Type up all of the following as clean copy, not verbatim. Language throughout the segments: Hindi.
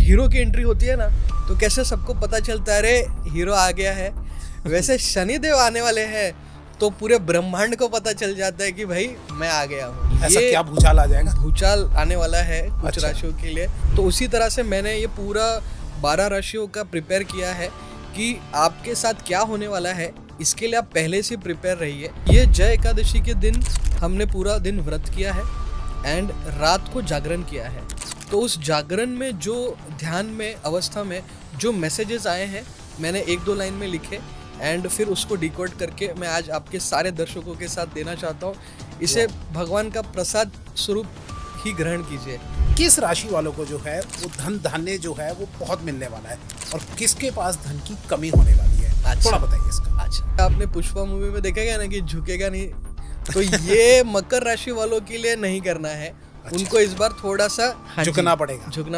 हीरो की एंट्री होती है ना, तो कैसे सबको पता चलता है अरे हीरो आ गया है, वैसे शनिदेव आने वाले हैं तो पूरे ब्रह्मांड को पता चल जाता है कि भाई मैं आ गया हूँ। ऐसा क्या भूचाल आ जाएगा? भूचाल आने वाला है कुछ अच्छा। राशियों के लिए। तो उसी तरह से मैंने ये पूरा 12 राशियों का प्रिपेयर किया है कि आपके साथ क्या होने वाला है, इसके लिए आप पहले से प्रिपेयर रहिए। ये जय एकादशी के दिन हमने पूरा दिन व्रत किया है एंड रात को जागरण किया है। तो उस जागरण में जो ध्यान में अवस्था में जो मैसेजेस आए हैं मैंने 1-2 लाइन में लिखे एंड फिर उसको डिकोड करके मैं आज आपके सारे दर्शकों के साथ देना चाहता हूँ। इसे भगवान का प्रसाद स्वरूप ही ग्रहण कीजिए। किस राशि वालों को जो है वो धन धान्य जो है वो बहुत मिलने वाला है और किसके पास धन की कमी होने वाली है? अच्छा। थोड़ा बताइए इसका। अच्छा, आपने पुष्पा मूवी में देखा गया ना कि झुकेगा नहीं, तो ये मकर राशि वालों के लिए नहीं करना है। अच्छा। उनको इस बार थोड़ा सा झुकना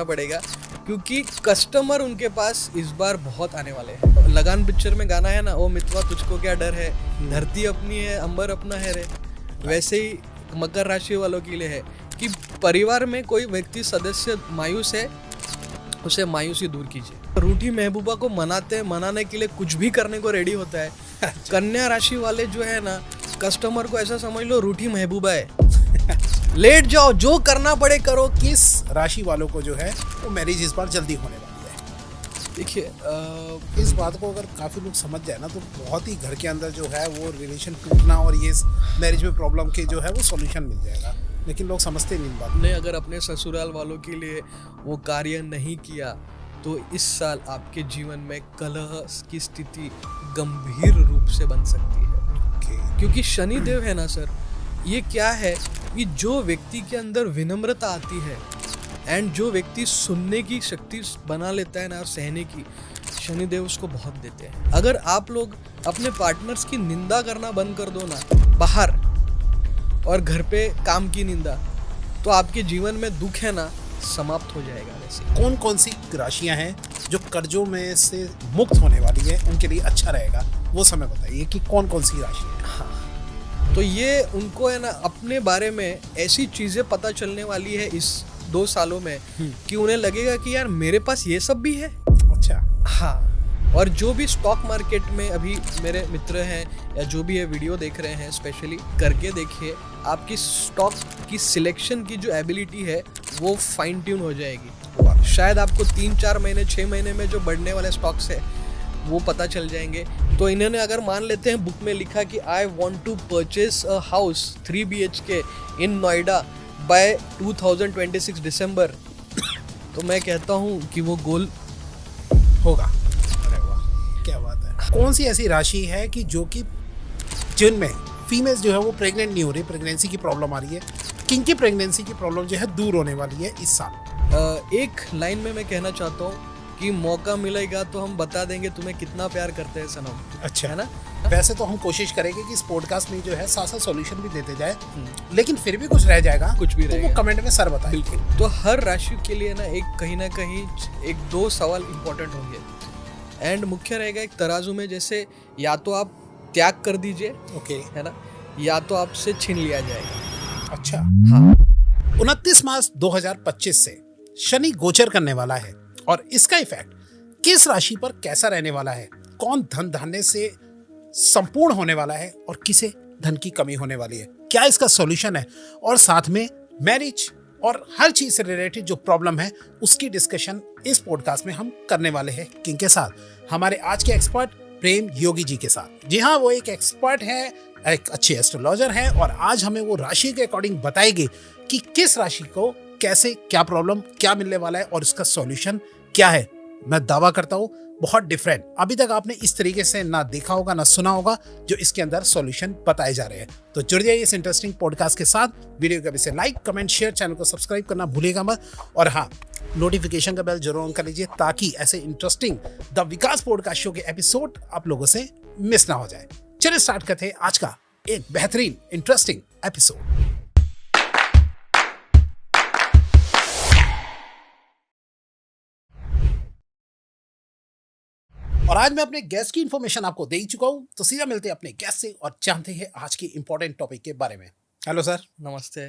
पड़ेगा क्योंकि कस्टमर उनके पास इस बार बहुत आने वाले हैं। लगान पिक्चर में गाना है ना, ओ मितवा तुझको क्या डर है, धरती अपनी है अंबर अपना है रे, वैसे ही मकर राशि वालों के लिए है कि परिवार में कोई व्यक्ति सदस्य मायूस है, उसे मायूसी दूर कीजिए। रूठी महबूबा को मनाने के लिए कुछ भी करने को रेडी होता है। कन्या राशि वाले जो है ना, कस्टमर को ऐसा समझ लो रूठी महबूबा है, लेट जाओ, जो करना पड़े करो। किस राशि वालों को जो है वो मैरिज इस बार जल्दी होने वाली है? देखिए इस बात को अगर काफी लोग समझ जाए ना तो बहुत ही घर के अंदर जो है वो रिलेशन टूटना और ये मैरिज में प्रॉब्लम के जो है वो सॉल्यूशन मिल जाएगा, लेकिन लोग समझते नहीं बात। ने अगर अपने ससुराल वालों के लिए वो कार्य नहीं किया तो इस साल आपके जीवन में कलह की स्थिति गंभीर रूप से बन सकती है। क्योंकि शनिदेव है ना सर, ये क्या है कि जो व्यक्ति के अंदर विनम्रता आती है एंड जो व्यक्ति सुनने की शक्ति बना लेता है ना और सहने की, शनिदेव उसको बहुत देते हैं। अगर आप लोग अपने पार्टनर्स की निंदा करना बंद कर दो ना बाहर और घर पे काम की निंदा, तो आपके जीवन में दुख है ना समाप्त हो जाएगा। वैसे कौन कौन सी राशियां हैं जो कर्जों में से मुक्त होने वाली है, उनके लिए अच्छा रहेगा वो समय बताइए कि कौन कौन सी राशि है? हाँ, तो ये उनको है ना अपने बारे में ऐसी चीजें पता चलने वाली है इस 2 सालों में कि उन्हें लगेगा कि यार मेरे पास ये सब भी है। अच्छा। हाँ, और जो भी स्टॉक मार्केट में अभी मेरे मित्र हैं या जो भी ये वीडियो देख रहे हैं, स्पेशली करके देखिए, आपकी स्टॉक की सिलेक्शन की जो एबिलिटी है वो फाइन ट्यून हो जाएगी। शायद आपको 3-4 महीने 6 महीने में जो बढ़ने वाले स्टॉक्स है वो पता चल जाएंगे। तो इन्होंने अगर मान लेते हैं बुक में लिखा कि I want to purchase a house 3 BHK in Noida by 2026 December, तो मैं कहता हूँ कि वो गोल होगा। अरे वाह, क्या बात है। कौन सी ऐसी राशि है कि जो कि जिनमें फीमेल्स जो है वो प्रेग्नेंट नहीं हो रही, प्रेगनेंसी की प्रॉब्लम आ रही है, किनकी प्रेगनेंसी की प्रॉब्लम जो है दूर होने वाली है इस साल? एक लाइन में मैं कहना चाहता हूँ कि मौका मिलेगा तो हम बता देंगे तुम्हें कितना प्यार करते हैं सनम। अच्छा है ना? वैसे तो हम कोशिश करेंगे कि इस पॉडकास्ट में जो है साथ सॉल्यूशन भी देते जाए, लेकिन फिर भी कुछ रह जाएगा, कुछ भी तो रहेगा वो कमेंट में सर बताएं। बिल्कुल। तो हर राशि के लिए ना कहीं 1-2 सवाल इंपॉर्टेंट होंगे एंड मुख्य रहेगा एक तराजू में, जैसे या तो आप त्याग कर दीजिए, ओके, है ना, या तो आपसे छीन लिया जाएगा। अच्छा। हाँ, 29 मार्च 2025 से शनि गोचर करने वाला है और इसका इफेक्ट किस राशि पर कैसा रहने वाला है, कौन धन धान्य से संपूर्ण होने वाला है और किसे धन की कमी होने वाली है, क्या इसका सॉल्यूशन है, और साथ में मैरिज और हर चीज से रिलेटेड जो प्रॉब्लम है उसकी डिस्कशन इस पॉडकास्ट में हम करने वाले हैं। किनके साथ? हमारे आज के एक्सपर्ट प्रेम योगी जी के साथ। जी हाँ, वो एक एक्सपर्ट है, एक अच्छे एस्ट्रोलॉजर है और आज हमें वो राशि के अकॉर्डिंग बताएंगे कि किस राशि को कैसे क्या प्रॉब्लम क्या मिलने वाला है और इसका सॉल्यूशन क्या है। मैं दावा करता हूँ बहुत डिफरेंट, अभी तक आपने इस तरीके से ना देखा होगा ना सुना होगा जो इसके अंदर सॉल्यूशन बताए जा रहे हैं। तो जुड़ जाइए इस इंटरेस्टिंग पॉडकास्ट के साथ। वीडियो को अभी से लाइक कमेंट शेयर, चैनल को सब्सक्राइब करना भूलिएगा मत, और हाँ, नोटिफिकेशन का बेल जरूर ऑन कर लीजिए ताकि ऐसे interesting the Vikas podcast show के एपिसोड आप लोगों से मिस ना हो जाए। चलिए स्टार्ट करते हैं आज का एक बेहतरीन इंटरेस्टिंग एपिसोड। और आज मैं अपने गेस्ट की इंफॉर्मेशन आपको दे ही चुका हूं, तो सीधा मिलते हैं अपने गेस्ट से और जानते हैं आज की इंपॉर्टेंट टॉपिक के बारे में। Hello sir. नमस्ते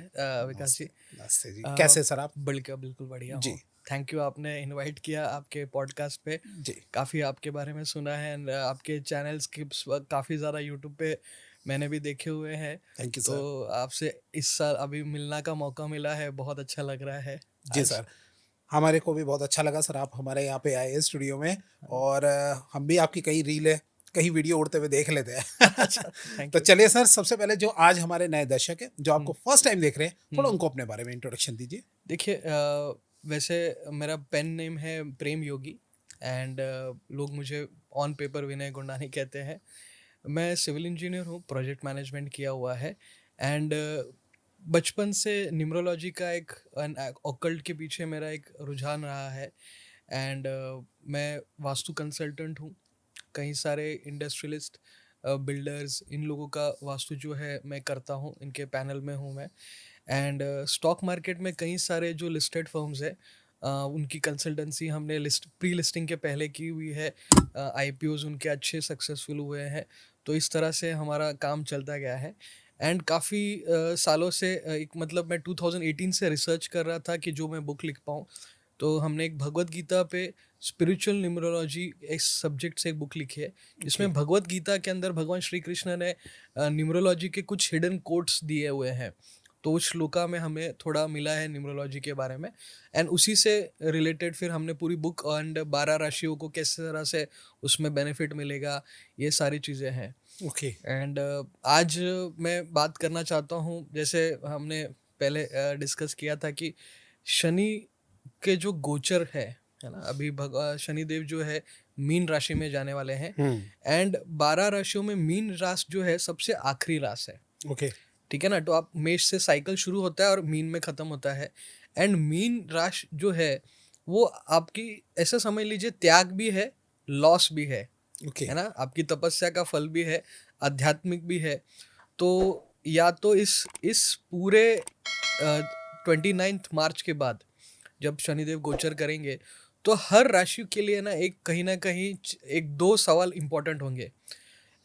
विकास जी। नमस्ते जी, कैसे सर आप? बिल्कुल बढ़िया जी, थैंक यू, आपने इनवाइट किया आपके पॉडकास्ट पे। जी। काफ़ी आपके बारे में सुना है एंड आपके चैनल्स की काफ़ी ज़्यादा यूट्यूब पे मैंने भी देखे हुए हैं। थैंक यू तो सर। आपसे इस साल अभी मिलना का मौका मिला है, बहुत अच्छा लग रहा है जी आज। सर, हमारे को भी बहुत अच्छा लगा सर आप हमारे यहाँ पे आए स्टूडियो में, और हम भी आपकी कई रील कई वीडियो उड़ते हुए देख लेते हैं। अच्छा, थैंक तो यू। चलिए सर, सबसे पहले जो आज हमारे नए दर्शक हैं जो आपको हम्म, फर्स्ट टाइम देख रहे हैं, थोड़ा हम्म। उनको अपने बारे में इंट्रोडक्शन दीजिए। देखिए, वैसे मेरा पेन नेम है प्रेम योगी एंड लोग मुझे ऑन पेपर विनय गुंडानी कहते हैं। मैं सिविल इंजीनियर हूँ, प्रोजेक्ट मैनेजमेंट किया हुआ है एंड बचपन से न्यूमरोलॉजी का एक ऑकल्ट के पीछे मेरा एक रुझान रहा है एंड मैं वास्तु कंसल्टेंट हूँ। कई सारे इंडस्ट्रियलिस्ट, बिल्डर्स, इन लोगों का वास्तु जो है मैं करता हूँ, इनके पैनल में हूँ मैं। एंड स्टॉक मार्केट में कई सारे जो लिस्टेड फर्म्स है, उनकी कंसल्टेंसी हमने प्री लिस्टिंग के पहले की हुई है। आईपीओज उनके अच्छे सक्सेसफुल हुए हैं, तो इस तरह से हमारा काम चलता गया है। एंड काफ़ी सालों से एक मतलब मैं 2018 से रिसर्च कर रहा था कि जो मैं बुक लिख पाऊँ। तो हमने एक भगवत गीता पे स्पिरिचुअल न्यूमरोलॉजी इस सब्जेक्ट से एक बुक लिखी है, जिसमें भगवत गीता के अंदर भगवान श्री कृष्ण ने न्यूमरोलॉजी के कुछ हिडन कोट्स दिए हुए हैं। तो उस श्लोका में हमें थोड़ा मिला है न्यूमरोलॉजी के बारे में एंड उसी से रिलेटेड फिर हमने पूरी बुक एंड 12 राशियों को किस तरह से उसमें बेनिफिट मिलेगा, ये सारी चीज़ें हैं। ओके। एंड आज मैं बात करना चाहता हूँ, जैसे हमने पहले डिस्कस किया था कि शनि के जो गोचर है ना, अभी शनि देव जो है मीन राशि में जाने वाले हैं एंड 12 राशियों में मीन राशि जो है सबसे आखिरी राशि है। ओके। ठीक है ना, तो आप मेष से साइकिल शुरू होता है और मीन में खत्म होता है एंड मीन राशि जो है वो आपकी ऐसा समझ लीजिए त्याग भी है, लॉस भी है। ओके। है ना, आपकी तपस्या का फल भी है, आध्यात्मिक भी है। तो या तो इस पूरे 29 मार्च के बाद जब शनिदेव गोचर करेंगे तो हर राशि के लिए ना कहीं एक दो सवाल इंपॉर्टेंट होंगे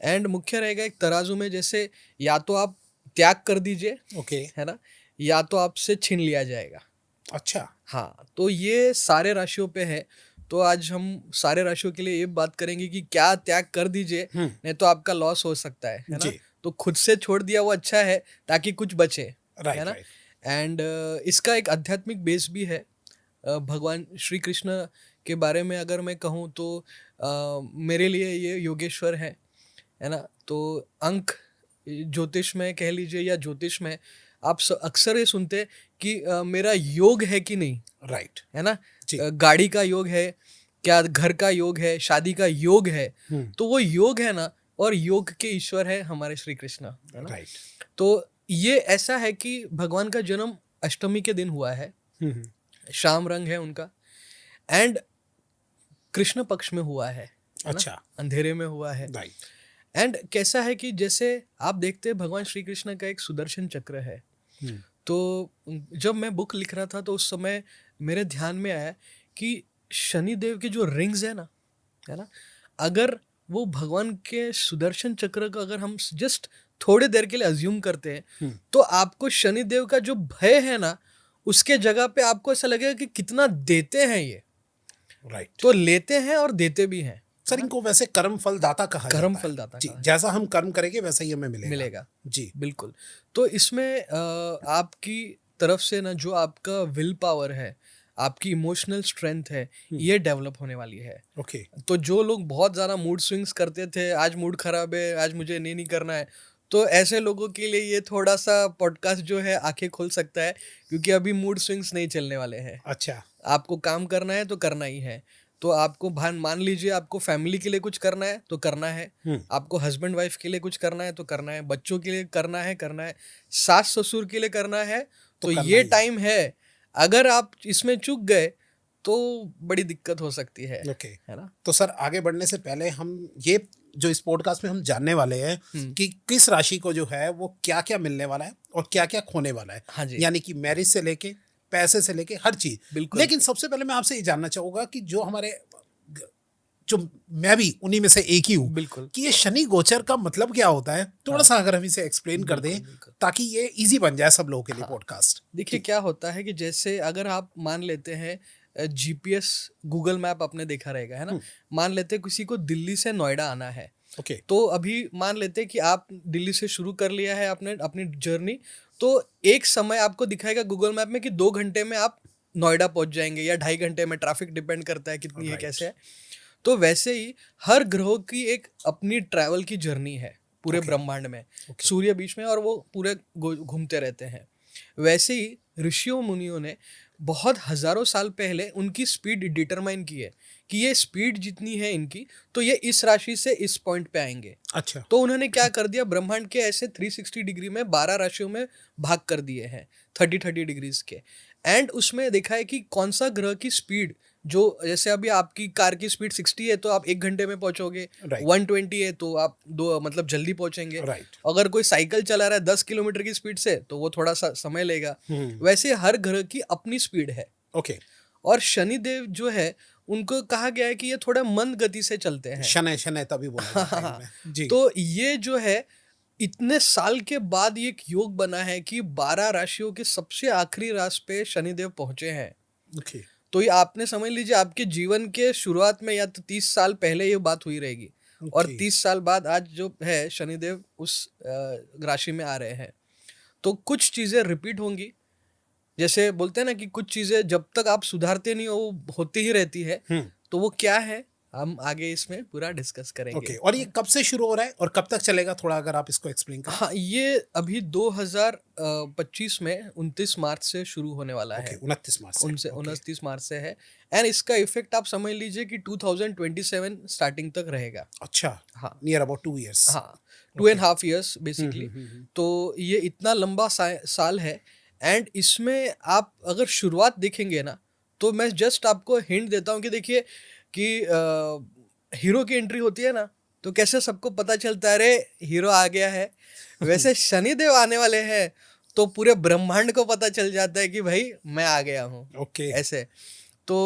एंड मुख्य रहेगा एक तराजू में, जैसे या तो आप त्याग कर दीजिए, ओके। है ना, या तो आपसे छीन लिया जाएगा। अच्छा। हाँ, तो ये सारे राशियों पे है। तो आज हम सारे राशियों के लिए ये बात करेंगे कि क्या त्याग कर दीजिए, नहीं तो आपका लॉस हो सकता है ना। जी। तो खुद से छोड़ दिया वो अच्छा है ताकि कुछ बचे, है राइट ना। राइट। एंड इसका एक आध्यात्मिक बेस भी है। भगवान श्री कृष्ण के बारे में अगर मैं कहूँ तो मेरे लिए ये योगेश्वर है ना। तो अंक ज्योतिष में कह लीजिए या ज्योतिष में आप अक्सर ये सुनते कि मेरा योग है कि नहीं, राइट। है ना। जी। गाड़ी का योग है क्या, घर का योग है, शादी का योग है, तो वो योग है ना। और योग के ईश्वर है हमारे श्री कृष्ण, है ना। राइट। तो ये ऐसा है कि भगवान का जन्म अष्टमी के दिन हुआ है, शाम रंग है उनका एंड कृष्ण पक्ष में हुआ है ना? अच्छा। अंधेरे में हुआ है। राइट। एंड कैसा है कि जैसे आप देखते हैं भगवान श्री कृष्ण का एक सुदर्शन चक्र है। तो जब मैं बुक लिख रहा था तो उस समय मेरे ध्यान में आया कि शनिदेव के जो रिंग्स है ना, अगर वो भगवान के सुदर्शन चक्र का अगर हम जस्ट थोड़ी देर के लिए अज्यूम करते हैं तो आपको शनिदेव का जो भय है ना, उसके जगह पे आपको ऐसा लगेगा कि कितना देते हैं ये। राइट। तो लेते हैं और देते भी हैं सर, इनको वैसे कर्म फल दाता कहा जाता है। कर्म फल दाता जी, कहा जैसा हम कर्म करेंगे वैसा ही हमें मिलेगा। जी। बिल्कुल। तो इसमें आपकी तरफ से ना जो आपका विल पावर है, आपकी इमोशनल स्ट्रेंथ है, ये डेवलप होने वाली है। ओके। तो जो लोग बहुत ज़्यादा मूड स्विंग्स करते थे, आज मूड खराब है, आज मुझे नहीं करना है, तो ऐसे लोगों के लिए ये थोड़ा सा पॉडकास्ट जो है आंखें खोल सकता है, क्योंकि अभी मूड स्विंग्स नहीं चलने वाले हैं। अच्छा। आपको काम करना है तो करना ही है। तो आपको मान लीजिए आपको फैमिली के लिए कुछ करना है तो करना है, आपको हस्बैंड वाइफ के लिए कुछ करना है तो करना है, बच्चों के लिए करना है, सास ससुर के लिए करना है, तो ये टाइम है। अगर आप इसमें चूक गए तो बड़ी दिक्कत हो सकती है। ओके। है ना। तो सर, आगे बढ़ने से पहले हम ये जो इस पॉडकास्ट में हम जानने वाले हैं कि किस राशि को जो है वो क्या क्या मिलने वाला है और क्या क्या खोने वाला है। हाँ जी। यानी कि मैरिज से लेके पैसे से लेके हर चीज। बिल्कुल। लेकिन सबसे पहले मैं आपसे ये जानना चाहूंगा कि जो मैं भी उन्हीं में से एक ही हूँ, बिल्कुल, कि ये शनि गोचर का मतलब क्या होता है, थोड़ा सा अगर हम इसे एक्सप्लेन कर दें ताकि ये इजी बन जाए सब लोगों के लिए पॉडकास्ट। देखिए क्या होता है कि जैसे अगर आप मान लेते हैं जीपीएस गूगल मैप आपने देखा रहेगा, है ना। मान लेते हैं किसी को दिल्ली से नोएडा आना है, ओके तो अभी मान लेते हैं कि आप दिल्ली से शुरू कर लिया है आपने अपनी जर्नी, तो एक समय आपको दिखाएगा गूगल मैप में कि 2 घंटे में आप नोएडा पहुंच जाएंगे या 2.5 घंटे में, ट्रैफिक डिपेंड करता है कितनी है Right. कैसे है। तो वैसे ही हर ग्रह की एक अपनी ट्रैवल की जर्नी है पूरे Okay. ब्रह्मांड में, Okay. सूर्य बीच में, और वो पूरे घूमते रहते हैं। वैसे ही ऋषियों मुनियों ने बहुत हजारों साल पहले उनकी स्पीड डिटरमाइन की है कि ये स्पीड जितनी है इनकी, तो ये इस राशि से इस पॉइंट पे आएंगे। अच्छा तो उन्होंने क्या कर दिया, ब्रह्मांड के ऐसे 360 डिग्री में 12 राशियों में भाग कर दिए हैं, 30 डिग्रीज के। एंड उसमें देखा है कि कौन सा ग्रह की स्पीड, जो जैसे अभी आपकी कार की स्पीड 60 है तो आप 1 घंटे में पहुंचोगे, Right. 120 है तो आप मतलब जल्दी पहुंचेंगे। Right. अगर कोई साइकिल चला रहा है 10 किलोमीटर की स्पीड से तो वो थोड़ा सा समय लेगा। वैसे हर ग्रह की अपनी स्पीड है। ओके और शनिदेव जो है उनको कहा गया है कि ये थोड़ा मंद गति से चलते हैं। शनै शनै तभी बोला जाता है इनमें। जी तो ये जो है इतने साल के बाद ये एक योग बना है कि 12 राशियों के सबसे आखिरी राशि पे शनिदेव पहुंचे हैं। ओके तो ये आपने समझ लीजिए आपके जीवन के शुरुआत में या तो 30 साल पहले ये बात हुई रहेगी, और Okay. 30 साल बाद आज जो है शनिदेव उस राशि में आ रहे हैं। तो कुछ चीजें रिपीट होंगी, जैसे बोलते हैं ना कि कुछ चीजें जब तक आप सुधारते नहीं हो वो होती ही रहती है। तो वो क्या है हम आगे इसमें पूरा डिस्कस करेंगे। ओके और ये कब से शुरू हो रहा है और कब तक चलेगा, थोड़ा अगर आप इसको एक्सप्लेन करें। हाँ, ये अभी 2025 में 29 मार्च से शुरू होने वाला है। 29 मार्च से। उनसे Okay. 29 मार्च से है। एंड इसका इफेक्ट आप समझ लीजिए कि 2027 स्टार्टिंग तक रहेगा। अच्छा हाँ नियर अबाउट 2 years। हाँ, 2.5 years बेसिकली। तो ये इतना लंबा साल है। एंड इसमें आप अगर शुरुआत देखेंगे ना, तो मैं जस्ट आपको हिंट देता हूँ कि देखिए कि हीरो की एंट्री होती है ना, तो कैसे सबको पता चलता है अरे हीरो आ गया है, वैसे शनिदेव आने वाले हैं तो पूरे ब्रह्मांड को पता चल जाता है कि भाई मैं आ गया हूँ। ओके ऐसे तो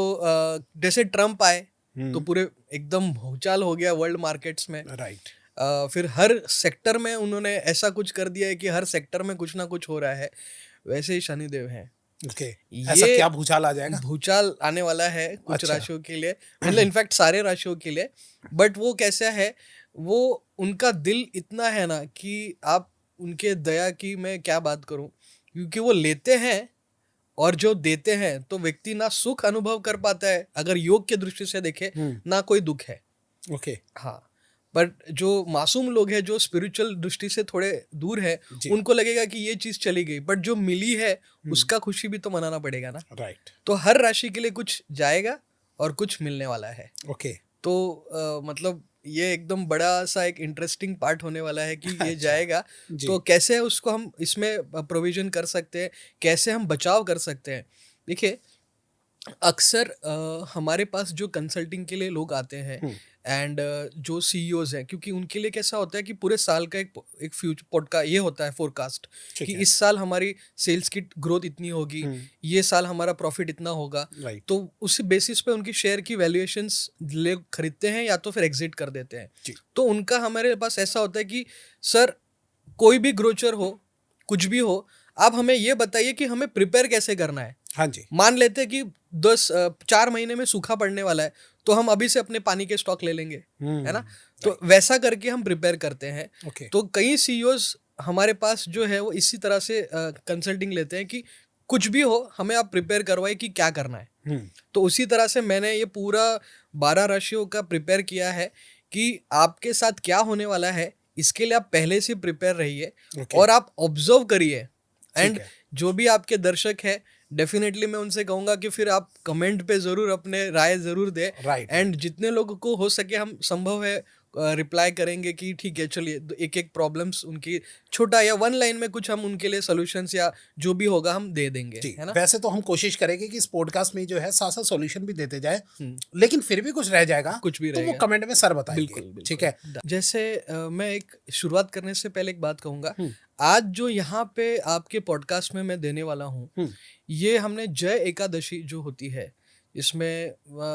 जैसे ट्रम्प आए तो पूरे एकदम भूचाल हो गया वर्ल्ड मार्केट्स में। राइट। फिर हर सेक्टर में उन्होंने ऐसा कुछ कर दिया है कि हर सेक्टर में कुछ ना कुछ हो रहा है। वैसे ही शनिदेव हैं। ओके ऐसा ये क्या भूचाल आ जाएगा? भूचाल आने वाला है कुछ अच्छा। राशियों के लिए, मतलब इनफैक्ट सारे राशियों के लिए। बट वो कैसा है, वो उनका दिल इतना है ना कि आप उनके दया की मैं क्या बात करूं, क्योंकि वो लेते हैं और जो देते हैं तो व्यक्ति ना सुख अनुभव कर पाता है अगर योग के दृष्टि से देखे, ना कोई दुख है। ओके हाँ, बट जो मासूम लोग हैं जो स्पिरिचुअल दृष्टि से थोड़े दूर है, जी। उनको लगेगा कि ये चीज चली गई, बट जो मिली है उसका खुशी भी तो मनाना पड़ेगा ना। राइट। तो हर राशि के लिए कुछ जाएगा और कुछ मिलने वाला है। ओके तो मतलब ये एकदम बड़ा सा एक इंटरेस्टिंग पार्ट होने वाला है कि ये जाएगा जी। तो कैसे उसको हम इसमें प्रोविजन कर सकते हैं, कैसे हम बचाव कर सकते हैं। देखिए अक्सर हमारे पास जो कंसल्टिंग के लिए लोग आते हैं एंड जो सीईओज हैं, क्योंकि उनके लिए कैसा होता है कि पूरे साल का एक फ्यूचर पॉडका ये होता है फोरकास्ट कि है। इस साल हमारी सेल्स की ग्रोथ इतनी होगी, ये साल हमारा प्रॉफिट इतना होगा। राइट। तो उसी बेसिस पे उनकी शेयर की वैल्यूएशंस ले खरीदते हैं या तो फिर एग्जिट कर देते हैं। जी। तो उनका हमारे पास ऐसा होता है कि सर कोई भी ग्रोचर हो, कुछ भी हो, आप हमें ये बताइए कि हमें प्रिपेयर कैसे करना है। हाँ जी। मान लेते हैं कि 4 महीने में सूखा पड़ने वाला है, तो हम अभी से अपने पानी के स्टॉक ले लेंगे, है ना। तो वैसा करके हम प्रिपेयर करते हैं। ओके तो कई सीईओज हमारे पास जो है वो इसी तरह से कंसल्टिंग लेते हैं कि कुछ भी हो हमें आप प्रिपेयर करवाए कि क्या करना है। तो उसी तरह से मैंने ये पूरा 12 राशियों का प्रिपेयर किया है कि आपके साथ क्या होने वाला है, इसके लिए आप पहले से प्रिपेयर रहिए और आप ऑब्जर्व करिए। एंड जो भी आपके दर्शक है डेफिनेटली मैं उनसे कहूंगा कि फिर आप कमेंट पे जरूर अपने राय जरूर दे। एंड जितने लोगों को हो सके हम संभव है रिप्लाई करेंगे कि ठीक है चलिए एक एक प्रॉब्लम्स उनकी छोटा या 1 लाइन में कुछ हम उनके लिए सॉल्यूशंस या जो भी होगा हम दे देंगे, है ना। वैसे तो हम कोशिश करेंगे कि इस पॉडकास्ट में जो है साथ साथ सॉल्यूशन भी देते जाए, लेकिन फिर भी कुछ रह जाएगा, कुछ भी तो रहेगा वो कमेंट में सर बताएंगे। बिल्कुल। ठीक है। जैसे मैं एक शुरुआत करने से पहले एक बात कहूंगा। आज जो यहाँ पे आपके पॉडकास्ट में मैं देने वाला हूँ, ये हमने जय एकादशी जो होती है इसमें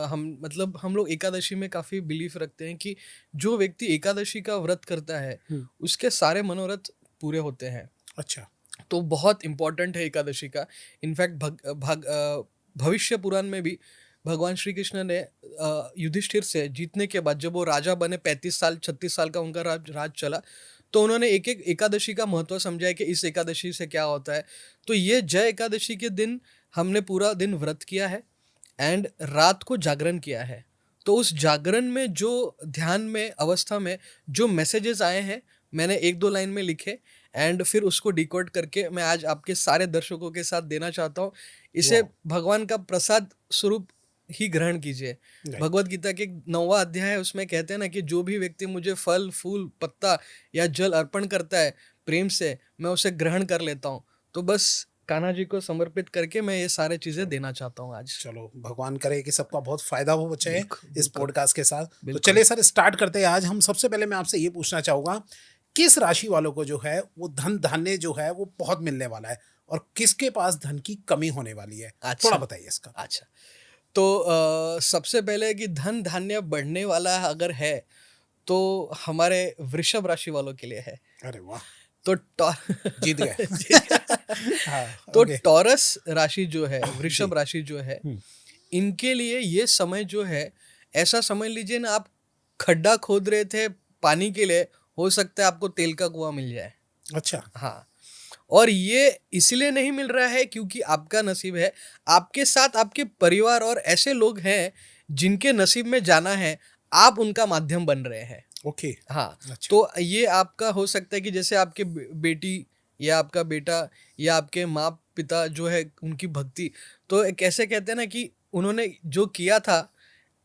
हम लोग एकादशी में काफी बिलीफ रखते हैं कि जो व्यक्ति एकादशी का व्रत करता है उसके सारे मनोरथ पूरे होते हैं। अच्छा। तो बहुत इम्पोर्टेंट है एकादशी का। इनफैक्ट भविष्य पुराण में भी भगवान श्री कृष्ण ने युधिष्ठिर से जीतने के बाद जब वो राजा बने, 35 साल 36 साल का उनका राज चला, तो उन्होंने एक एक एकादशी का महत्व समझा है कि इस एकादशी से क्या होता है। तो ये जय एकादशी के दिन हमने पूरा दिन व्रत किया है एंड रात को जागरण किया है। तो उस जागरण में जो ध्यान में अवस्था में जो मैसेजेस आए हैं, मैंने 1-2 लाइन में लिखे एंड फिर उसको डिकोड करके मैं आज आपके सारे दर्शकों के साथ देना चाहता हूँ। इसे वाह। भगवान का प्रसाद स्वरूप ही ग्रहण कीजिए। Right. भगवत गीता के 9वां अध्याय है, उसमें कहते हैं ना कि जो भी व्यक्ति मुझे फल फूल पत्ता या जल अर्पण करता है प्रेम से, मैं उसे ग्रहण कर लेता हूँ। तो बस कान्हा जी को समर्पित करके मैं ये सारे चीजें देना चाहता हूँ आज। चलो, भगवान करे कि सबका बहुत फायदा हो बचे बिल्कुल, इस बिल्कुल। पॉडकास्ट के साथ। तो बिल्कुल। चलिए सर, स्टार्ट करते हैं। आज हम सबसे पहले मैं आपसे ये पूछना चाहूंगा, किस राशि वालों को जो है वो धन धान्य जो है वो बहुत मिलने वाला है और किसके पास धन की कमी होने वाली है? अच्छा। थोड़ा बताइए इसका। अच्छा, तो सबसे पहले कि धन धान्य बढ़ने वाला अगर है तो हमारे वृषभ राशि वालों के लिए है। अरे वाह, तो जीत गए। जीत गए। हाँ, तो ओके। टॉरस राशि जो है, वृषभ जी। राशि जो है, हम्म। इनके लिए ये समय जो है, ऐसा समझ लीजिए ना, आप खड्डा खोद रहे थे पानी के लिए, हो सकता है आपको तेल का कुआं मिल जाए। अच्छा। हाँ, और ये इसलिए नहीं मिल रहा है क्योंकि आपका नसीब है, आपके साथ आपके परिवार और ऐसे लोग हैं जिनके नसीब में जाना है, आप उनका माध्यम बन रहे हैं। ओके। हाँ, अच्छा। तो ये आपका हो सकता है कि जैसे आपके बेटी या आपका बेटा या आपके माँ पिता जो है उनकी भक्ति, तो कैसे कहते हैं ना कि उन्होंने जो किया था,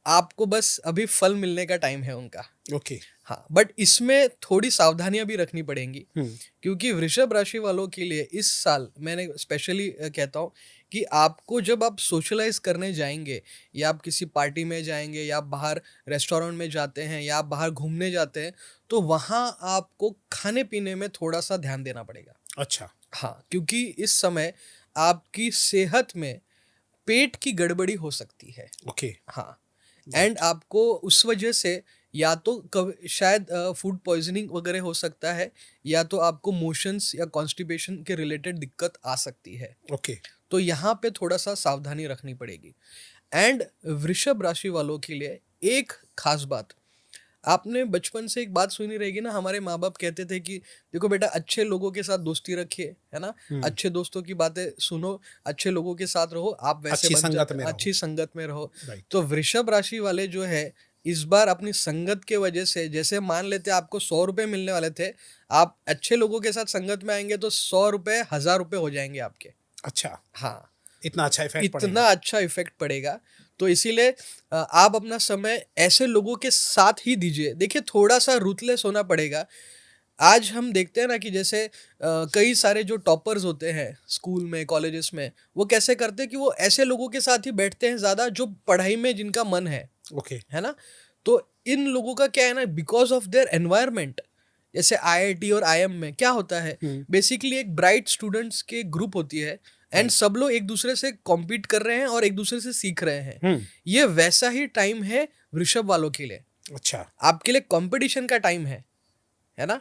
आपको बस अभी फल मिलने का टाइम है उनका। ओके। हाँ, बट इसमें थोड़ी सावधानियां भी रखनी पड़ेंगी हम्म। क्योंकि वृषभ राशि वालों के लिए इस साल मैंने स्पेशली कहता हूँ कि आपको जब आप सोशलाइज करने जाएंगे या आप किसी पार्टी में जाएंगे या आप बाहर रेस्टोरेंट में जाते हैं या आप बाहर घूमने जाते हैं, तो वहाँ आपको खाने पीने में थोड़ा सा ध्यान देना पड़ेगा। अच्छा। हाँ, क्योंकि इस समय आपकी सेहत में पेट की गड़बड़ी हो सकती है। ओके। हाँ, एंड आपको उस वजह से या तो शायद फूड पॉइजनिंग वगैरह हो सकता है, या तो आपको मोशंस या कॉन्स्टिपेशन के रिलेटेड दिक्कत आ सकती है। ओके। तो यहाँ पे थोड़ा सा सावधानी रखनी पड़ेगी। एंड वृषभ राशि वालों के लिए एक खास बात, आपने बचपन से एक बात सुनी रहेगी ना, हमारे माँ बाप कहते थे कि देखो बेटा, अच्छे लोगों के साथ दोस्ती रखिए, है ना, अच्छे दोस्तों की बातें सुनो, अच्छे लोगों के साथ रहो, आप वैसे अच्छी बन संगत जाते, में रहो। अच्छी संगत में रहो। राइट। तो वृषभ राशि वाले जो है, इस बार अपनी संगत के वजह से, जैसे मान लेते आपको 100 रुपए मिलने वाले थे, आप अच्छे लोगों के साथ संगत में आएंगे तो 100 रुपए 1000 रुपए हो जाएंगे आपके। अच्छा, हाँ, इतना अच्छा इफेक्ट इतना पड़ेगा। अच्छा इफेक्ट पड़ेगा। तो इसीलिए आप अपना समय ऐसे लोगों के साथ ही दीजिए। देखिए, थोड़ा सा रूथलेस होना पड़ेगा। आज हम देखते हैं ना कि जैसे कई सारे जो टॉपर्स होते हैं स्कूल में, कॉलेजेस में, वो कैसे करते हैं कि वो ऐसे लोगों के साथ ही बैठते हैं ज़्यादा जो पढ़ाई में जिनका मन है ओके। ना। तो इन लोगों का क्या है ना, बिकॉज ऑफ देयर एनवायरनमेंट, जैसे आईआईटी और आईएम में क्या होता है, बेसिकली एक ब्राइट स्टूडेंट्स के ग्रुप होती है एंड सब लोग एक दूसरे से कॉम्पीट कर रहे हैं और एक दूसरे से सीख रहे हैं। ये वैसा ही टाइम है वृषभ वालों के लिए। अच्छा। आपके लिए कंपटीशन का टाइम है ना,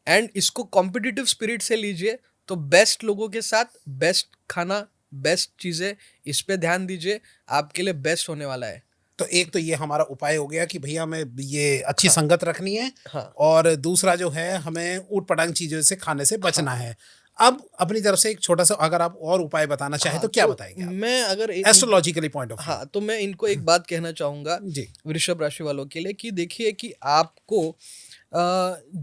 एंड इसको कॉम्पिटिटिव स्पिरिट से लीजिए। तो बेस्ट लोगों के साथ बेस्ट खाना, बेस्ट चीजें, इस पे ध्यान दीजिए, आपके लिए बेस्ट होने वाला है। तो एक तो ये हमारा उपाय हो गया कि भैया हमें ये अच्छी संगत रखनी है, हाँ। और दूसरा जो है हमें ऊट पटांग चीजों से खाने से बचना है। अब अपनी तरफ से एक छोटा सा अगर आप और उपाय बताना चाहें तो क्या बताएंगे आप? मैं अगर एस्ट्रोलॉजिकली पॉइंट ऑफ व्यू। हाँ, तो मैं इनको एक बात कहना चाहूंगा जी। वृषभ राशि वालों के लिए कि देखिए कि आपको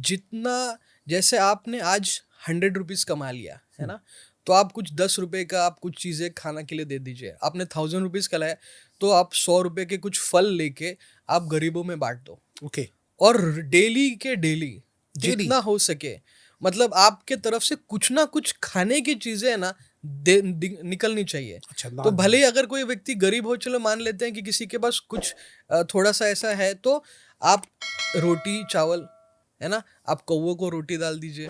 जितना, जैसे आपने आज 100 रुपीज कमा लिया है ना, तो आप कुछ 10 रुपए का आप कुछ चीजें खाना के लिए दे दीजिए। आपने 1000 रुपीज कमाया तो आप 100 रुपए के कुछ फल लेके आप गरीबों में बांट दो। ओके। और डेली के डेली जितना हो सके, मतलब आपके तरफ से कुछ ना कुछ खाने की चीजें है ना निकलनी चाहिए। अच्छा, तो भले ही अगर कोई व्यक्ति गरीब हो, चलो मान लेते हैं कि किसी के पास कुछ थोड़ा सा ऐसा है, तो आप रोटी चावल, है ना, आप कौवों को रोटी डाल दीजिए।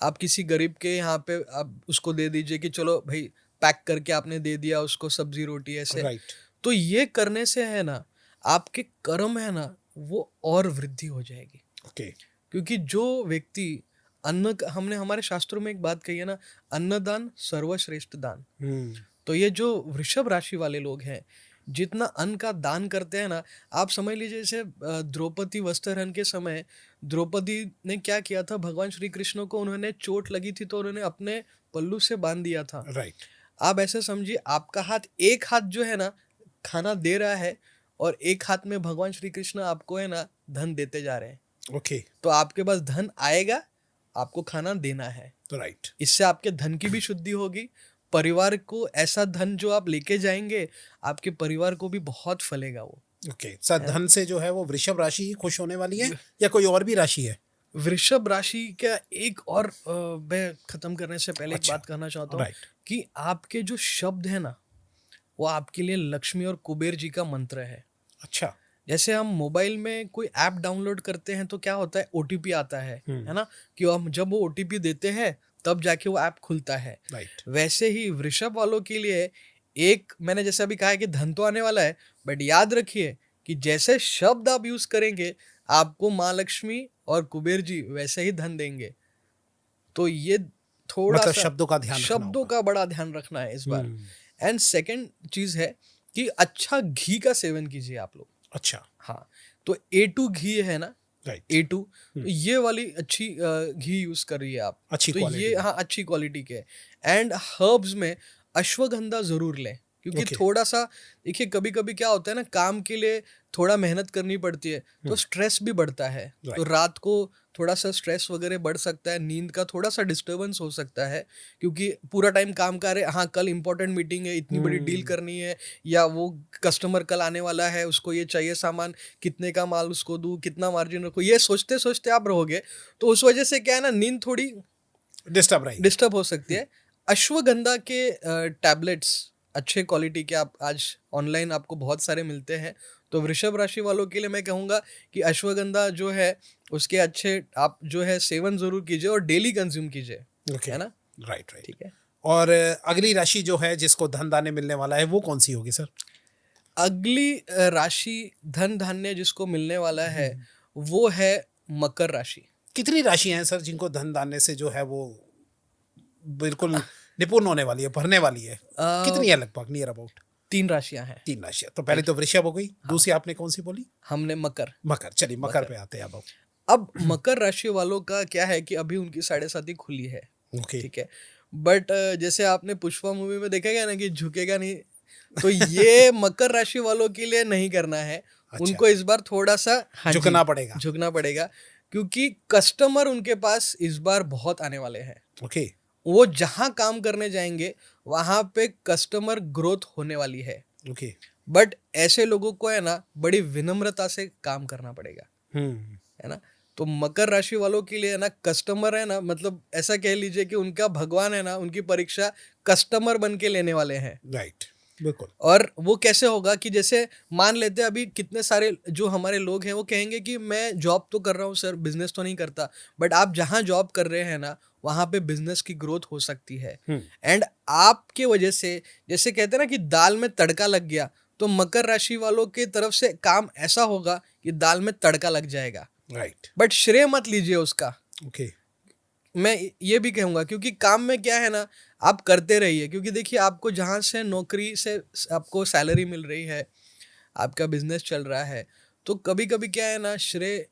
आप किसी गरीब के यहाँ पे आप उसको दे दीजिए कि चलो भाई, पैक करके आपने दे दिया उसको सब्जी रोटी ऐसे। राइट। तो ये करने से है ना, आपके कर्म है ना, वो और वृद्धि हो जाएगी। ओके। क्योंकि जो व्यक्ति हमने हमारे शास्त्रों में एक बात कही है ना, अन्नदान सर्वश्रेष्ठ दान। तो ये जो वृषभ राशि वाले लोग हैं, जितना अन्न का दान करते हैं ना, आप समझ लीजिए जैसे द्रौपदी वस्त्रहरण के समय द्रौपदी ने क्या किया था, भगवान श्री कृष्ण को उन्होंने चोट लगी थी तो उन्होंने अपने पल्लू से बांध दिया था। राइट। आप ऐसे समझिए, आपका हाथ, एक हाथ जो है ना खाना दे रहा है और एक हाथ में भगवान श्री कृष्ण आपको है ना धन देते जा रहे हैं। ओके। तो आपके पास धन आएगा, आपको खाना देना है। तो राइट। इससे आपके धन की भी शुद्धि होगी, परिवार को ऐसा धन जो आप लेके जाएंगे, आपके परिवार को भी बहुत फलेगा वो। ओके सर, धन से जो है वो वृषभ राशि ही खुश होने वाली है या कोई और भी राशि है? वृषभ राशि का एक और मैं खत्म करने से पहले एक अच्छा, बात करना चाहता हूँ राइट। कि आपके जो शब्द है ना, वो आपके लिए लक्ष्मी और कुबेर जी का मंत्र है। अच्छा। जैसे हम मोबाइल में कोई ऐप डाउनलोड करते हैं तो क्या होता है, ओटीपी आता है ना, कि हम जब वो ओटीपी देते हैं तब जाके वो ऐप खुलता है। राइट। वैसे ही वृषभ वालों के लिए एक, मैंने जैसे अभी कहा है कि धन तो आने वाला है, बट याद रखिए कि जैसे शब्द आप यूज करेंगे, आपको माँ लक्ष्मी और कुबेर जी वैसे ही धन देंगे। तो ये थोड़ा मतलब सा शब्दों का ध्यान रखना शब्दों होगा। का बड़ा ध्यान रखना है इस बार। एंड सेकंड चीज है कि अच्छा घी का सेवन कीजिए आप लोग। अच्छा। हाँ, तो A2 घी है ना, राइट। A2, तो ये वाली अच्छी घी यूज कर रही है आप। अच्छी तो क्वालिटी ये का। हाँ अच्छी क्वालिटी के। एंड हर्ब्स में अश्वगंधा जरूर लें, क्योंकि ओके। थोड़ा सा देखिए कभी कभी क्या होता है ना, काम के लिए थोड़ा मेहनत करनी पड़ती है तो स्ट्रेस भी बढ़ता है। तो Right. रात को थोड़ा सा स्ट्रेस वगैरह बढ़ सकता है, नींद का थोड़ा सा डिस्टर्बेंस हो सकता है, क्योंकि पूरा टाइम काम कर रहे, हाँ कल इंपॉर्टेंट मीटिंग है, इतनी बड़ी डील करनी है, या वो कस्टमर कल आने वाला है, उसको ये चाहिए सामान, कितने का माल उसको दूँ, कितना मार्जिन रखूँ, ये सोचते सोचते आप रहोगे तो उस वजह से क्या है ना, नींद थोड़ी डिस्टर्ब हो सकती है। अश्वगंधा के टैबलेट्स अच्छे क्वालिटी के आप आज ऑनलाइन आपको बहुत सारे मिलते हैं। तो वृषभ राशि वालों के लिए मैं कहूँगा कि अश्वगंधा जो है उसके अच्छे आप जो है सेवन जरूर कीजिए और डेली कंज्यूम कीजिए। ओके। है ना? Right right. ठीक है। और अगली राशि जो है जिसको धन दाने मिलने वाला है वो कौन सी होगी सर? अगली राशि धन धान्य जिसको मिलने वाला है वो है मकर राशि। कितनी राशियां हैं सर जिनको धन दाने से जो है वो बिल्कुल निपुण होने वाली है, भरने वाली है? कितनी है लगभग, नियर अबाउट? 3 राशियां हैं। 3 राशियां। तो पहले तो वृषभ हो गई, दूसरी आपने कौन सी बोली? हमने मकर। मकर। चलिए मकर पे आते हैं अब। अब मकर राशि वालों का क्या है कि अभी उनकी 7.5 खुली है। ओके। ठीक है, बट जैसे आपने पुष्पा मूवी में देखा गया ना कि झुकेगा नहीं, तो ये मकर राशि वालों के लिए नहीं करना है। अच्छा। उनको इस बार थोड़ा सा झुकना पड़ेगा। झुकना पड़ेगा, क्योंकि कस्टमर उनके पास इस बार बहुत आने वाले हैं। ओके। वो जहां काम करने जाएंगे वहां पे कस्टमर ग्रोथ होने वाली है। ओके। बट ऐसे लोगों को है ना बड़ी विनम्रता से काम करना पड़ेगा। है ना? तो मकर राशि वालों के लिए है ना, कस्टमर है ना, मतलब ऐसा कह लीजिए कि उनका भगवान है ना, उनकी परीक्षा कस्टमर बन के लेने वाले हैं। राइट, बिल्कुल। और वो कैसे होगा कि जैसे मान लेते हैं अभी कितने सारे जो हमारे लोग हैं वो कहेंगे कि मैं जॉब तो कर रहा हूँ सर, बिजनेस तो नहीं करता। बट आप जहाँ जॉब कर रहे हैं ना, वहाँ पे बिजनेस की ग्रोथ हो सकती है। एंड आपके वजह से, जैसे कहते हैं ना कि दाल में तड़का लग गया, तो मकर राशि वालों की तरफ से काम ऐसा होगा कि दाल में तड़का लग जाएगा। राइट। बट श्रेय मत लीजिए उसका। ओके। मैं ये भी कहूँगा, क्योंकि काम में क्या है ना, आप करते रहिए, क्योंकि देखिए आपको जहाँ से नौकरी से आपको सैलरी मिल रही है, आपका बिजनेस चल रहा है, तो कभी कभी क्या है ना, श्रेय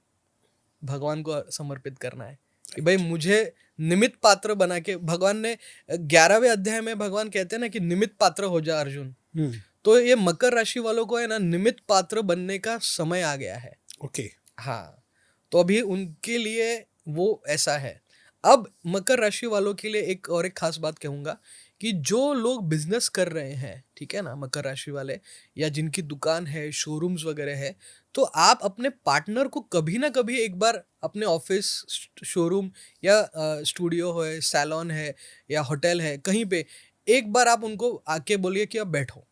भगवान को समर्पित करना है कि भाई मुझे निमित्त पात्र बना के, भगवान ने 11वें अध्याय में भगवान कहते हैं ना कि निमित्त पात्र हो जा अर्जुन। तो ये मकर राशि वालों को है ना निमित्त पात्र बनने का समय आ गया है। ओके। हाँ, तो अभी उनके लिए वो ऐसा है। अब मकर राशि वालों के लिए एक और एक खास बात कहूँगा कि जो लोग बिजनेस कर रहे हैं, ठीक है ना, मकर राशि वाले, या जिनकी दुकान है, शोरूम्स वगैरह है, तो आप अपने पार्टनर को कभी ना कभी एक बार अपने ऑफिस, शोरूम या स्टूडियो है, सैलून है या होटल है, कहीं पे एक बार आप उनको आके बोलिए कि आप बैठो।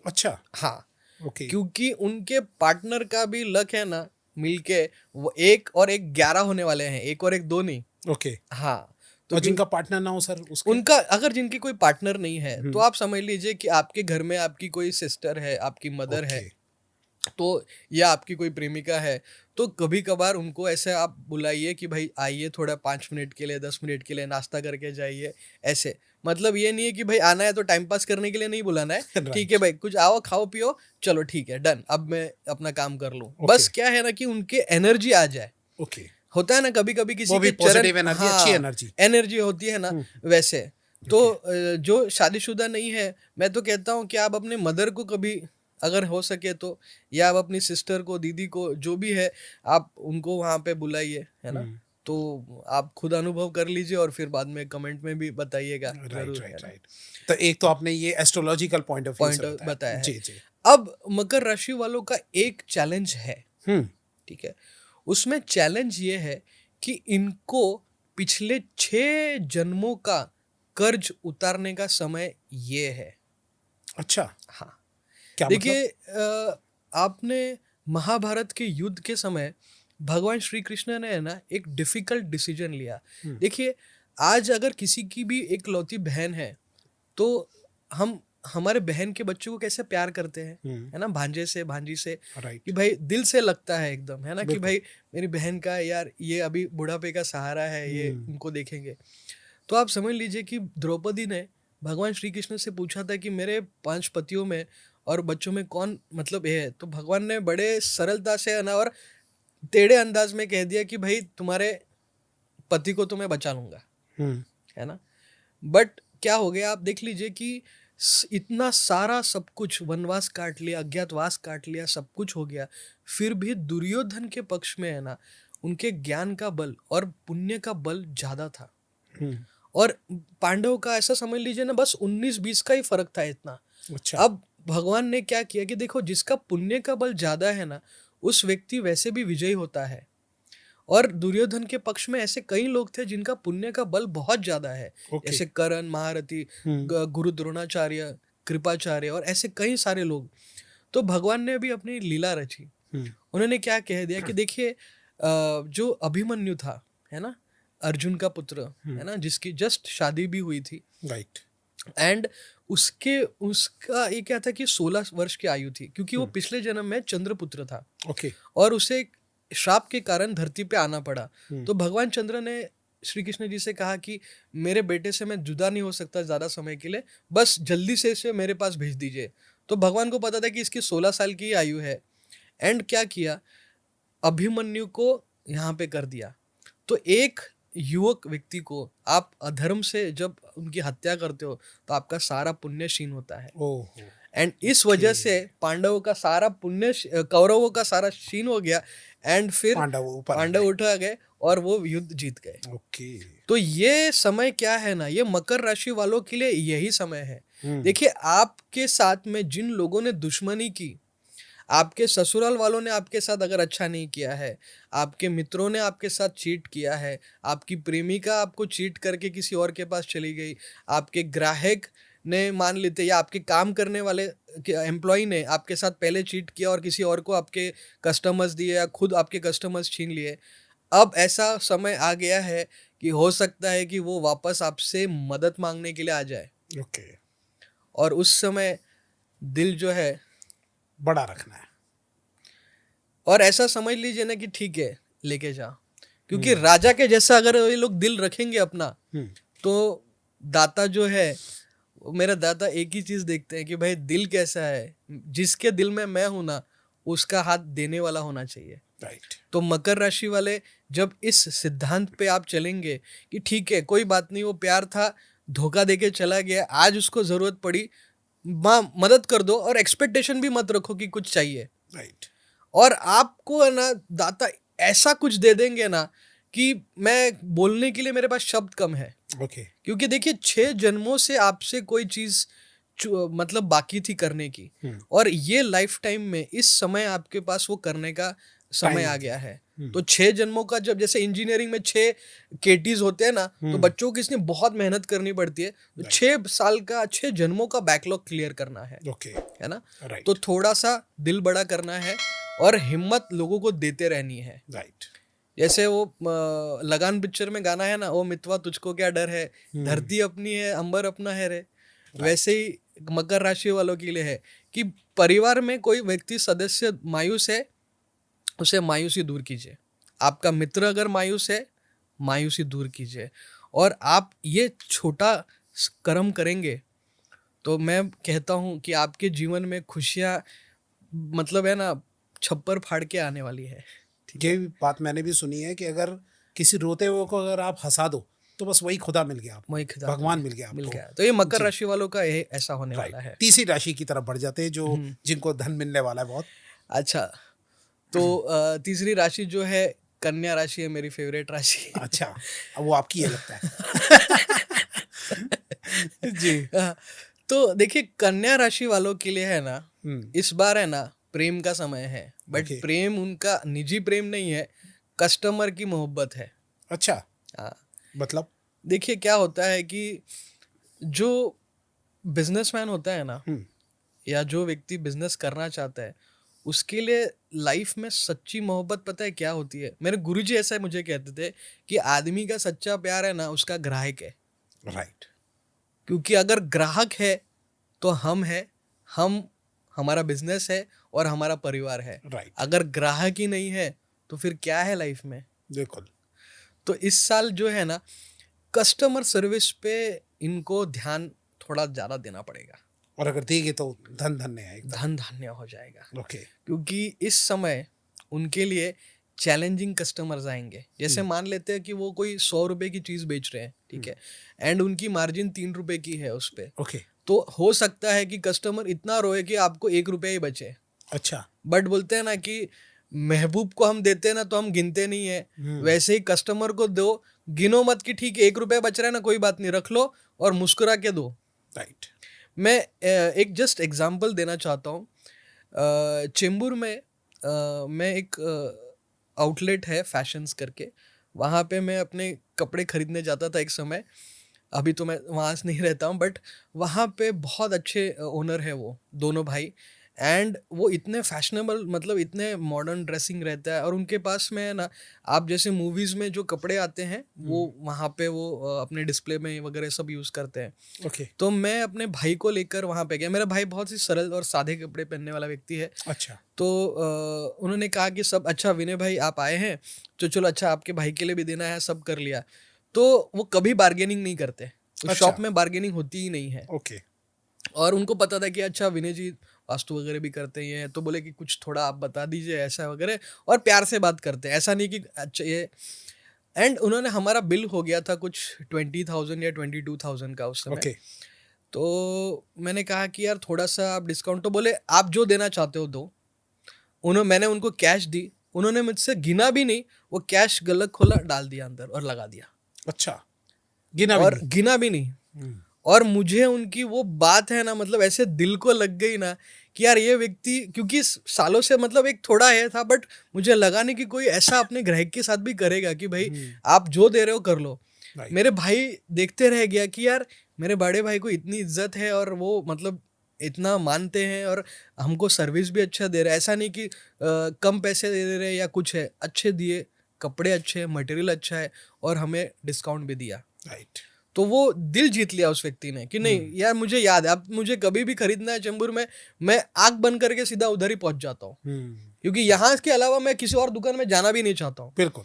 अच्छा। हाँ, ओके। क्योंकि उनके पार्टनर का भी लक है ना, मिलके वो 1 और 1 11 होने वाले हैं, 1 और 1 2 नहीं। ओके। हाँ, तो जिनका पार्टनर ना हो सर, उसके उनका अगर जिनकी कोई पार्टनर नहीं है तो आप समझ लीजिए कि आपके घर में आपकी कोई सिस्टर है, आपकी मदर है, तो या आपकी कोई प्रेमिका है, तो कभी कभार उनको ऐसे आप बुलाइए कि भाई आइए थोड़ा 5 मिनट के लिए, 10 मिनट के लिए नाश्ता करके जाइए, ऐसे। मतलब ये नहीं है कि भाई आना है तो टाइम पास करने के लिए नहीं बुलाना है, Right. ठीक है भाई कुछ आओ खाओ पियो, चलो ठीक है डन, अब मैं अपना काम कर लूं। Okay. बस क्या है ना कि उनके एनर्जी आ जाए। ओके, होता है ना कभी कभी किसी वो भी के चरण, positive energy, अच्छी energy। एनर्जी होती है ना वैसे। तो जो शादीशुदा नहीं है, मैं तो कहता हूँ कि आप अपने मदर को कभी अगर हो सके तो, या आप अपनी सिस्टर को, दीदी को, जो भी है, आप उनको वहां पे बुलाइए, है ना। तो आप खुद अनुभव कर लीजिए और फिर बाद में कमेंट में भी बताइएगा राइट जरूर, है राइट ना। राइट। तो एक तो आपने ये एस्ट्रोलॉजिकल पॉइंट ऑफ व्यू से पॉइंट बताया है। जी जी। अब मकर राशि वालों का एक चैलेंज है, ठीक है। उसमें चैलेंज ये है कि इनको पिछले 6 जन्मों का कर्ज उतारने का समय ये है। अच्छा, हाँ, क्या देखिए मतलब? आपने महाभारत के युद्ध के समय भगवान श्री कृष्ण ने है ना एक डिफिकल्ट डिसीजन लिया। देखिए आज अगर किसी की भी एक लौती बहन है तो हम हमारे बहन के बच्चों को कैसे प्यार करते हैं, है ना, भांजे से, भांजी से, राइट, कि भाई दिल से लगता है एकदम, है ना, कि बिल्कुल। भाई मेरी बहन का यार ये अभी बुढ़ापे का सहारा है, ये उनको देखेंगे। तो आप समझ लीजिए कि द्रौपदी ने भगवान श्री कृष्ण से पूछा था कि मेरे 5 पतियों में और बच्चों में कौन मतलब ये है, तो भगवान ने बड़े सरलता से, है ना, और टेढ़े अंदाज में कह दिया कि भाई तुम्हारे पति को तो मैं बचा लूंगा, है ना। बट क्या हो गया, आप देख लीजिए कि इतना सारा सब कुछ, वनवास काट लिया, अज्ञातवास काट लिया, सब कुछ हो गया, फिर भी दुर्योधन के पक्ष में है ना उनके ज्ञान का बल और पुण्य का बल ज्यादा था। और पांडव का ऐसा समझ लीजिए ना बस 19-20 का ही फर्क था इतना। अच्छा, अब भगवान ने क्या किया कि देखो जिसका पुण्य का बल ज्यादा है ना उस व्यक्ति वैसे भी विजयी होता है। और दुर्योधन के पक्ष में ऐसे कई लोग थे जिनका पुण्य का बल बहुत ज्यादा है, Okay. जैसे कर्ण, महारथी, गुरु द्रोणाचार्य, कृपाचार्य और ऐसे कई सारे लोग। तो भगवान ने भी अपनी लीला रची। उन्होंने क्या कह दिया कि देखिए जो अभिमन्यु था, है ना, अर्जुन का पुत्र, है ना, जिसकी जस्ट शादी भी हुई थी, राइट, एंड उसका ये क्या था कि 16 वर्ष की आयु थी, क्योंकि वो पिछले जन्म में चंद्रपुत्र था। ओके, और उसे श्राप के कारण धरती पे आना पड़ा। तो भगवान चंद्र ने श्री कृष्ण जी से कहा कि मेरे बेटे से मैं जुदा नहीं हो सकता ज्यादा समय के लिए, बस जल्दी से इसे मेरे पास भेज दीजिए। तो भगवान को पता था कि इसकी 16 साल की आयु है। एंड क्या किया, अभिमन्यु को यहाँ पे कर दिया। तो एक युवक व्यक्ति को आप अधर्म से जब उनकी हत्या करते हो तो आपका सारा पुण्य क्षीण होता है। ओह, एंड इस वजह से पांडवों का सारा पुण्य, कौरवों का सारा क्षीण हो गया। एंड फिर पांडव उठा गए और वो युद्ध जीत गए। ओके, तो ये समय क्या है ना, ये मकर राशि वालों के लिए यही समय है। देखिए आपके साथ में जिन लोगों ने दुश्मनी की, आपके ससुराल वालों ने आपके साथ अगर अच्छा नहीं किया है, आपके मित्रों ने आपके साथ चीट किया है, आपकी प्रेमिका आपको चीट करके किसी और के पास चली गई, आपके ग्राहक ने मान लेते, या आपके काम करने वाले एम्प्लॉय ने आपके साथ पहले चीट किया और किसी और को आपके कस्टमर्स दिए या खुद आपके कस्टमर्स छीन लिए। अब ऐसा समय आ गया है कि हो सकता है कि वो वापस आपसे मदद मांगने के लिए आ जाए। ओके, और उस समय दिल जो है बड़ा रखना है। और ऐसा समझ लीजिए ना कि ठीक है लेके जा, क्योंकि राजा के जैसा अगर ये लोग दिल रखेंगे अपना, तो दाता जो है, मेरा दाता एक ही चीज देखते हैं कि भाई दिल कैसा है, जिसके दिल में मैं हूं ना उसका हाथ देने वाला होना चाहिए। राइट, तो मकर राशि वाले जब इस सिद्धांत पे आप चलेंगे कि ठीक है कोई बात नहीं, वो प्यार था, धोखा देके चला गया, आज उसको जरूरत पड़ी, मदद कर दो, और एक्सपेक्टेशन भी मत रखो कि कुछ चाहिए। राइट, और आपको है ना दाता ऐसा कुछ दे देंगे ना कि मैं बोलने के लिए मेरे पास शब्द कम है। ओके, क्योंकि देखिए 6 जन्मों से आपसे कोई चीज मतलब बाकी थी करने की, और ये लाइफ टाइम में इस समय आपके पास वो करने का समय आ गया है। तो 6 जन्मों का, जब जैसे इंजीनियरिंग में 6 केटीज होते हैं ना, तो बच्चों को इसमें बहुत मेहनत करनी पड़ती है। तो 6 साल का, 6 जन्मों का बैकलॉग क्लियर करना है, ओके, है ना। राइट, तो थोड़ा सा दिल बड़ा करना है और हिम्मत लोगों को देते रहनी है। राइट, जैसे वो लगान पिक्चर में गाना है ना, ओ मितवा तुझको क्या डर है, धरती अपनी है अंबर अपना है रे। वैसे ही मकर राशि वालों के लिए है कि परिवार में कोई व्यक्ति सदस्य मायूस है, उसे मायूसी दूर कीजिए। आपका मित्र अगर मायूस है, मायूसी दूर कीजिए। और आप ये छोटा कर्म करेंगे तो मैं कहता हूँ कि आपके जीवन में खुशियाँ मतलब है ना छप्पर फाड़ के आने वाली है। ठीक ये है, बात मैंने भी सुनी है कि अगर किसी रोते हुए को अगर आप हंसा दो तो बस वही खुदा मिल गया आपको, वही खिदा भगवान मिल गया मिल आपको। गया। तो ये मकर जी, राशि वालों का ये ऐसा होने राइट। वाला है। तीसरी राशि की तरफ बढ़ जाते हैं जो हम्म, जिनको धन मिलने वाला है बहुत। अच्छा, तो तीसरी राशि जो है कन्या राशि है, मेरी फेवरेट राशि। अच्छा, अब वो आपकी है लगता है। जी। तो देखिए कन्या राशि वालों के लिए है ना, हम्म। इस बार है ना प्रेम का समय है, बट ओके। प्रेम उनका निजी प्रेम नहीं है, कस्टमर की मोहब्बत है। अच्छा, हाँ, मतलब। देखिए क्या होता है कि जो बिजनेसमैन होता है ना, हम्म। या जो व्यक्ति बिजनेस करना चाहता है, उसके लिए लाइफ में सच्ची मोहब्बत पता है क्या होती है? मेरे गुरुजी ऐसा मुझे कहते थे कि आदमी का सच्चा प्यार है ना उसका ग्राहक है। राइट। क्योंकि अगर ग्राहक है तो हम है, हम हमारा बिजनेस है और हमारा परिवार है। राइट। अगर ग्राहक ही नहीं है तो फिर क्या है लाइफ में? बिल्कुल। तो इस साल जो है ना कस्टमर सर्विस पे इनको ध्यान थोड़ा ज़्यादा देना पड़ेगा। और अगर देंगे तो धन धन्य है एकदम। धन धान्य हो जाएगा। ओके। क्योंकि इस समय उनके लिए चैलेंजिंग कस्टमर्स आएंगे। जैसे मान लेते हैं कि वो कोई 100 रुपए की चीज़ बेच रहे हैं, ठीक है, एंड उनकी मार्जिन 3 रुपए की है उस पे। ओके। तो हो सकता है कि कस्टमर इतना रोए कि आपको 1 रुपया ही बचे। अच्छा। बट बोलते हैं ना कि महबूब को हम देते हैं ना तो हम गिनते नहीं है, वैसे ही कस्टमर को दो, गिनो मत कि ठीक 1 रुपया बच रहा है ना, कोई बात नहीं, रख लो और मुस्कुरा के दो। राइट। मैं एक जस्ट एग्जांपल देना चाहता हूँ। चेंबूर में मैं एक आउटलेट है फैशंस करके, वहाँ पे मैं अपने कपड़े खरीदने जाता था एक समय। अभी तो मैं वहाँ से नहीं रहता हूँ, बट वहाँ पे बहुत अच्छे ओनर है वो दोनों भाई, एंड वो इतने फैशनेबल, मतलब इतने मॉडर्न ड्रेसिंग रहता है, और उनके पास में है ना, आप जैसे मूवीज़ में जो कपड़े आते हैं वो वहाँ पे वो अपने डिस्प्ले में वगैरह सब यूज़ करते हैं। ओके। तो मैं अपने भाई को लेकर वहाँ पे गया। मेरा भाई बहुत ही सरल और सादे कपड़े पहनने वाला व्यक्ति है। अच्छा। तो उन्होंने कहा कि सब अच्छा विनय भाई आप आए हैं तो चलो अच्छा आपके भाई के लिए भी देना है, सब कर लिया। तो वो कभी बार्गेनिंग नहीं करते, उस अच्छा। शॉप में बार्गेनिंग होती ही नहीं है। ओके। और उनको पता था कि अच्छा विनय जी वास्तु वगैरह भी करते ही हैं, तो बोले कि कुछ थोड़ा आप बता दीजिए ऐसा वगैरह, और प्यार से बात करते हैं, ऐसा नहीं कि अच्छा ये। एंड उन्होंने, हमारा बिल हो गया था कुछ 20,000 या 22,000 का उस समय। ओके। तो मैंने कहा कि यार थोड़ा सा आप डिस्काउंट, तो बोले आप जो देना चाहते हो दो। मैंने उनको कैश दी, उन्होंने मुझसे गिना भी नहीं, वो कैश गलत खोला, डाल दिया अंदर और लगा दिया, अच्छा, गिना भी और नहीं। गिना भी नहीं। और मुझे उनकी वो बात है ना, मतलब ऐसे दिल को लग गई ना कि यार ये व्यक्ति, क्योंकि सालों से मतलब एक थोड़ा है था, बट मुझे लगा नहीं कि कोई ऐसा अपने ग्राहक के साथ भी करेगा कि भाई आप जो दे रहे हो कर लो। Right. मेरे भाई देखते रह गया कि यार मेरे बड़े भाई को इतनी इज्जत है और वो मतलब इतना मानते हैं और हमको सर्विस भी अच्छा दे रहे हैं। ऐसा नहीं कि कम पैसे दे रहे हैं या कुछ है, अच्छे दिए, कपड़े अच्छे हैं, मटेरियल अच्छा है, और हमें डिस्काउंट भी दिया। राइट। तो वो दिल जीत लिया उस व्यक्ति ने कि नहीं यार मुझे याद है, अब मुझे कभी भी खरीदना है चेंबूर में, मैं आंख बंद करके सीधा उधर ही पहुंच जाता हूँ, क्योंकि यहाँ के अलावा मैं किसी और दुकान में जाना भी नहीं चाहता हूँ। बिल्कुल।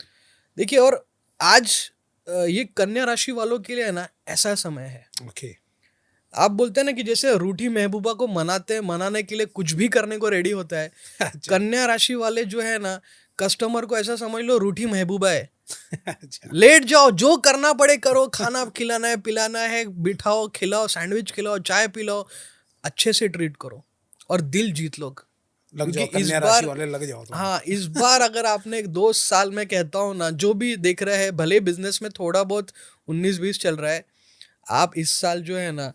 देखिए, और आज ये कन्या राशि वालों के लिए है ना ऐसा समय है। ओके। आप बोलते हैं ना कि जैसे रूठी महबूबा को मनाते हैं, मनाने के लिए कुछ भी करने को रेडी होता है। अच्छा। कन्या राशि वाले जो है ना, कस्टमर को ऐसा समझ लो रूठी महबूबा है। अच्छा। लेट जाओ, जो करना पड़े करो, खाना खिलाना है, पिलाना है, बिठाओ, खिलाओ, सैंडविच खिलाओ, चाय पिलाओ, अच्छे से ट्रीट करो और दिल जीत लो। लग जाओ, क्योंकि इस कन्या राशि बार, वाले लग जाओ तुम। हाँ, इस बार अगर आपने 2 साल में कहता हूँ ना, जो भी देख रहे हैं, भले बिजनेस में थोड़ा बहुत 19-20 चल रहा है, आप इस साल जो है ना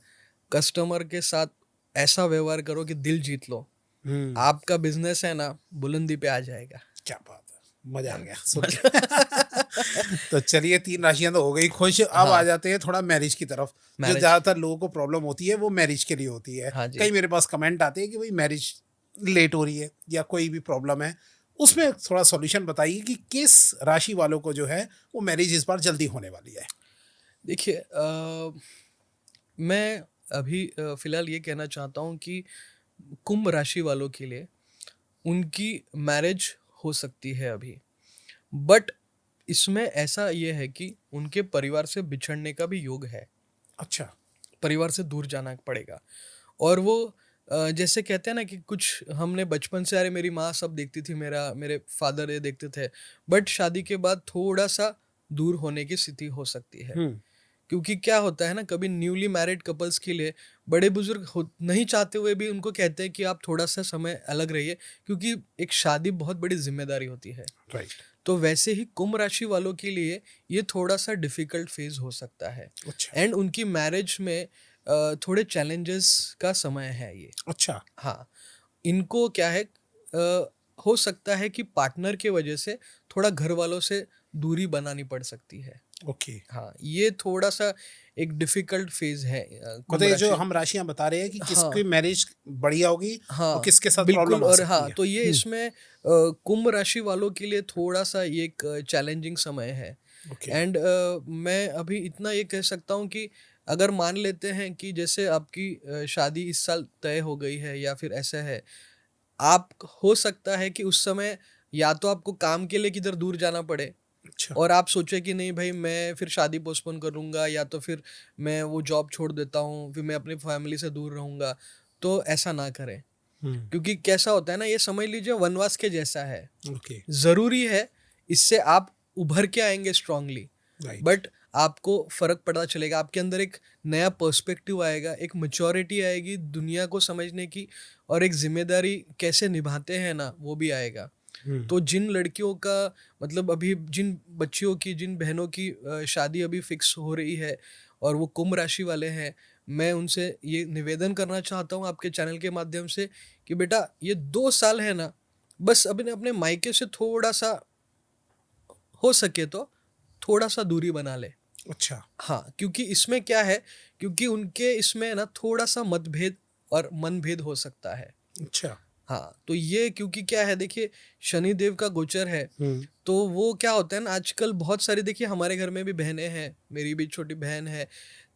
कस्टमर के साथ ऐसा व्यवहार करो कि दिल जीत लो। आपका बिजनेस है ना बुलंदी पे आ जाएगा। क्या बात है, मजा आ गया सुन के। तो चलिए, 3 राशियां तो हो गई खुश। अब आ जाते हैं थोड़ा मैरिज की तरफ। जो मैरिज। ज्यादातर लोगों को प्रॉब्लम होती है वो मैरिज के लिए होती है। हाँ जी। कई मेरे पास कमेंट आते हैं कि भाई मैरिज लेट हो रही है या कोई भी प्रॉब्लम है, उसमें थोड़ा सॉल्यूशन बताइए कि किस राशि वालों को जो है वो मैरिज इस बार जल्दी होने वाली है। देखिए, मैं अभी फिलहाल ये कहना चाहता हूँ कि कुंभ राशि वालों के लिए उनकी मैरिज हो सकती है अभी, बट इसमें ऐसा ये है कि उनके परिवार से बिछड़ने का भी योग है। अच्छा। परिवार से दूर जाना पड़ेगा। और वो जैसे कहते हैं ना कि कुछ हमने बचपन से, अरे मेरी माँ सब देखती थी, मेरे फादर ये देखते थे, बट शादी के बाद थोड़ा सा दूर होने की स्थिति हो सकती है। हम्म। क्योंकि क्या होता है ना, कभी न्यूली मैरिड कपल्स के लिए बड़े बुजुर्ग नहीं चाहते हुए भी उनको कहते हैं कि आप थोड़ा सा समय अलग रहिए, क्योंकि एक शादी बहुत बड़ी जिम्मेदारी होती है। राइट। तो वैसे ही कुंभ राशि वालों के लिए ये थोड़ा सा डिफिकल्ट फेज हो सकता है। अच्छा। एंड उनकी मैरिज में थोड़े चैलेंजेस का समय है ये। अच्छा। हाँ, इनको क्या है, हो सकता है कि पार्टनर के वजह से थोड़ा घर वालों से दूरी बनानी पड़ सकती है। ओके। हाँ, ये थोड़ा सा एक डिफिकल्ट फेज है कुंभ मतलब ये जो राशि। हम राशियां बता रहे हैं कि किसकी हाँ, मैरिज बढ़िया होगी और हाँ, किसके साथ बिल्कुल। प्रॉब्लम आ और सकती हाँ, है। तो ये इसमें कुंभ राशि वालों के लिए थोड़ा सा ये एक चैलेंजिंग समय है। ओके। एंड मैं अभी इतना ये कह सकता हूँ कि अगर मान लेते हैं कि जैसे आपकी शादी इस साल तय हो गई है या फिर ऐसा है, आप हो सकता है कि उस समय या तो आपको काम के लिए किधर दूर जाना पड़े, अच्छा। और आप सोचे कि नहीं भाई मैं फिर शादी पोस्टपोन करूंगा, या तो फिर मैं वो जॉब छोड़ देता हूँ, फिर मैं अपनी फैमिली से दूर रहूंगा। तो ऐसा ना करें, हम्म। क्योंकि कैसा होता है ना, ये समझ लीजिए वनवास के जैसा है। ओके। जरूरी है, इससे आप उभर के आएंगे स्ट्रांगली, राइट। बट आपको फर्क पता चलेगा, आपके अंदर एक नया पर्सपेक्टिव आएगा, एक मैच्योरिटी आएगी दुनिया को समझने की, और एक जिम्मेदारी कैसे निभाते हैं ना, वो भी आएगा। तो जिन लड़कियों का, मतलब अभी जिन बच्चियों की, जिन बहनों की शादी अभी फिक्स हो रही है और वो कुंभ राशि वाले हैं, मैं उनसे ये निवेदन करना चाहता हूँ आपके चैनल के माध्यम से कि बेटा ये 2 साल है ना, बस अपने अपने मायके से थोड़ा सा, हो सके तो थोड़ा सा दूरी बना ले। अच्छा। हाँ, क्योंकि इसमें क्या है, क्योंकि उनके इसमें ना थोड़ा सा मतभेद और मनभेद हो सकता है। अच्छा। हाँ, तो ये क्योंकि क्या है, देखिए शनि देव का गोचर है, तो वो क्या होता है ना, आजकल बहुत सारी, देखिए हमारे घर में भी बहनें हैं, मेरी भी छोटी बहन है,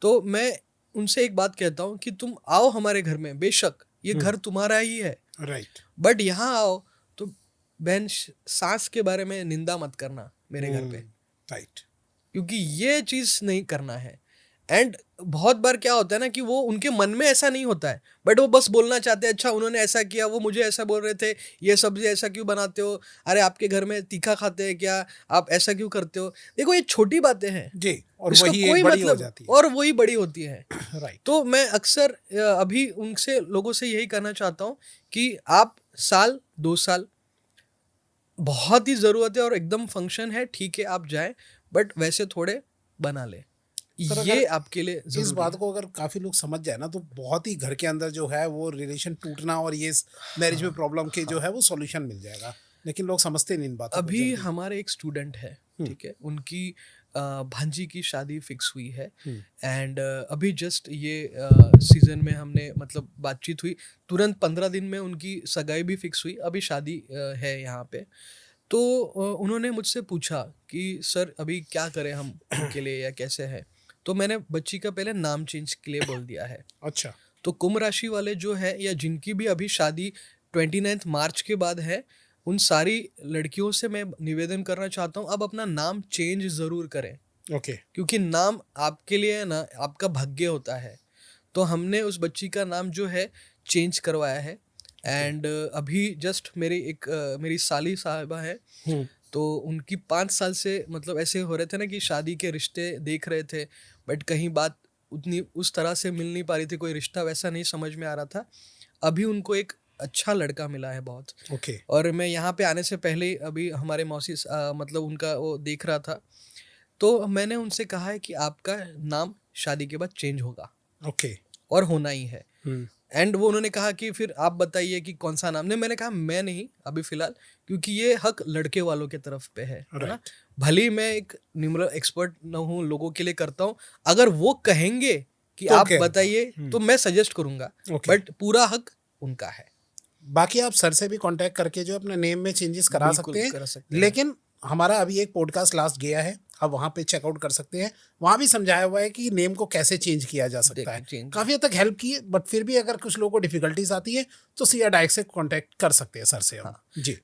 तो मैं उनसे एक बात कहता हूँ कि तुम आओ हमारे घर में, बेशक ये घर तुम्हारा ही है, राइट। बट यहाँ आओ तो बहन सास के बारे में निंदा मत करना मेरे घर पे, राइट। क्योंकि ये चीज नहीं करना है। एंड बहुत बार क्या होता है ना कि वो उनके मन में ऐसा नहीं होता है, बट वो बस बोलना चाहते हैं, अच्छा उन्होंने ऐसा किया, वो मुझे ऐसा बोल रहे थे, ये सब्जी ऐसा क्यों बनाते हो, अरे आपके घर में तीखा खाते हैं क्या, आप ऐसा क्यों करते हो। देखो ये छोटी बातें हैं जी, और इसका वही कोई एक बड़ी हो मतलब, जाती है। और वही बड़ी होती है। राइट। तो मैं अक्सर अभी उनसे, लोगों से यही कहना चाहता हूँ कि आप साल 2 साल बहुत ही ज़रूरत है और एकदम फंक्शन है, ठीक है आप जाएं, बट वैसे थोड़े बना ले, सर, ये अगर आपके लिए इस जरूरी बात है। को अगर काफी लोग समझ जाए ना, तो बहुत ही घर के अंदर जो है वो रिलेशन टूटना और ये मैरिज में प्रॉब्लम के जो है वो सॉल्यूशन मिल जाएगा, लेकिन लोग समझते नहीं इन बातों को अभी जल्दी। हमारे एक स्टूडेंट है, ठीक है, उनकी भांजी की शादी फिक्स हुई है। एंड अभी जस्ट ये सीजन में हमने मतलब बातचीत हुई, तुरंत 15 दिन में उनकी सगाई भी फिक्स हुई, अभी शादी है यहाँ पे। तो उन्होंने मुझसे पूछा कि सर अभी क्या करें हम उनके लिए, या कैसे है। तो मैंने बच्ची का पहले नाम चेंज के लिए बोल दिया है। अच्छा। तो कुंभ राशि वाले जो है, या जिनकी भी अभी शादी 29 मार्च के बाद है, उन सारी लड़कियों से मैं निवेदन करना चाहता हूँ, अब अपना नाम चेंज ज़रूर करें, ओके। क्योंकि नाम आपके लिए है ना, आपका भाग्य होता है। तो हमने उस बच्ची का नाम जो है चेंज करवाया है। एंड अभी जस्ट मेरी साली साहिबा है, तो उनकी 5 साल से मतलब ऐसे हो रहे थे ना कि शादी के रिश्ते देख रहे थे, बट कहीं बात उतनी उस तरह से मिल नहीं पा रही थी, कोई रिश्ता वैसा नहीं समझ में आ रहा था। अभी उनको एक अच्छा लड़का मिला है बहुत। ओके। और मैं यहाँ पे आने से पहले ही अभी हमारे मौसी मतलब उनका वो देख रहा था, तो मैंने उनसे कहा है कि आपका नाम शादी के बाद चेंज होगा, ओके। और होना ही है। एंड वो उन्होंने कहा कि फिर आप बताइए कि कौन सा नाम। नहीं, मैंने कहा मैं नहीं अभी फिलहाल, क्योंकि ये हक लड़के वालों के तरफ पे है ना। भले ही मैं एक न्यूमरल एक्सपर्ट न हूँ, लोगों के लिए करता हूँ, अगर वो कहेंगे कि तो आप क्या बताइए तो मैं सजेस्ट करूंगा, बट पूरा हक उनका है। बाकी आप सर से भी कांटेक्ट करके जो अपने नेम में चेंजेस करा बिल्कुल सकते हैं, करा सकते हैं। लेकिन हमारा अभी एक पॉडकास्ट लास्ट गया है, आप वहाँ पे चेकआउट कर सकते हैं, वहाँ भी समझाया हुआ है कि नेम को कैसे चेंज किया जा सकता है। change। काफ़ी हद तक हेल्प की है, बट फिर भी अगर कुछ लोगों को डिफिकल्टीज आती है तो सीधा डायरेक्ट से कांटेक्ट कर सकते हैं सर से हम। जी।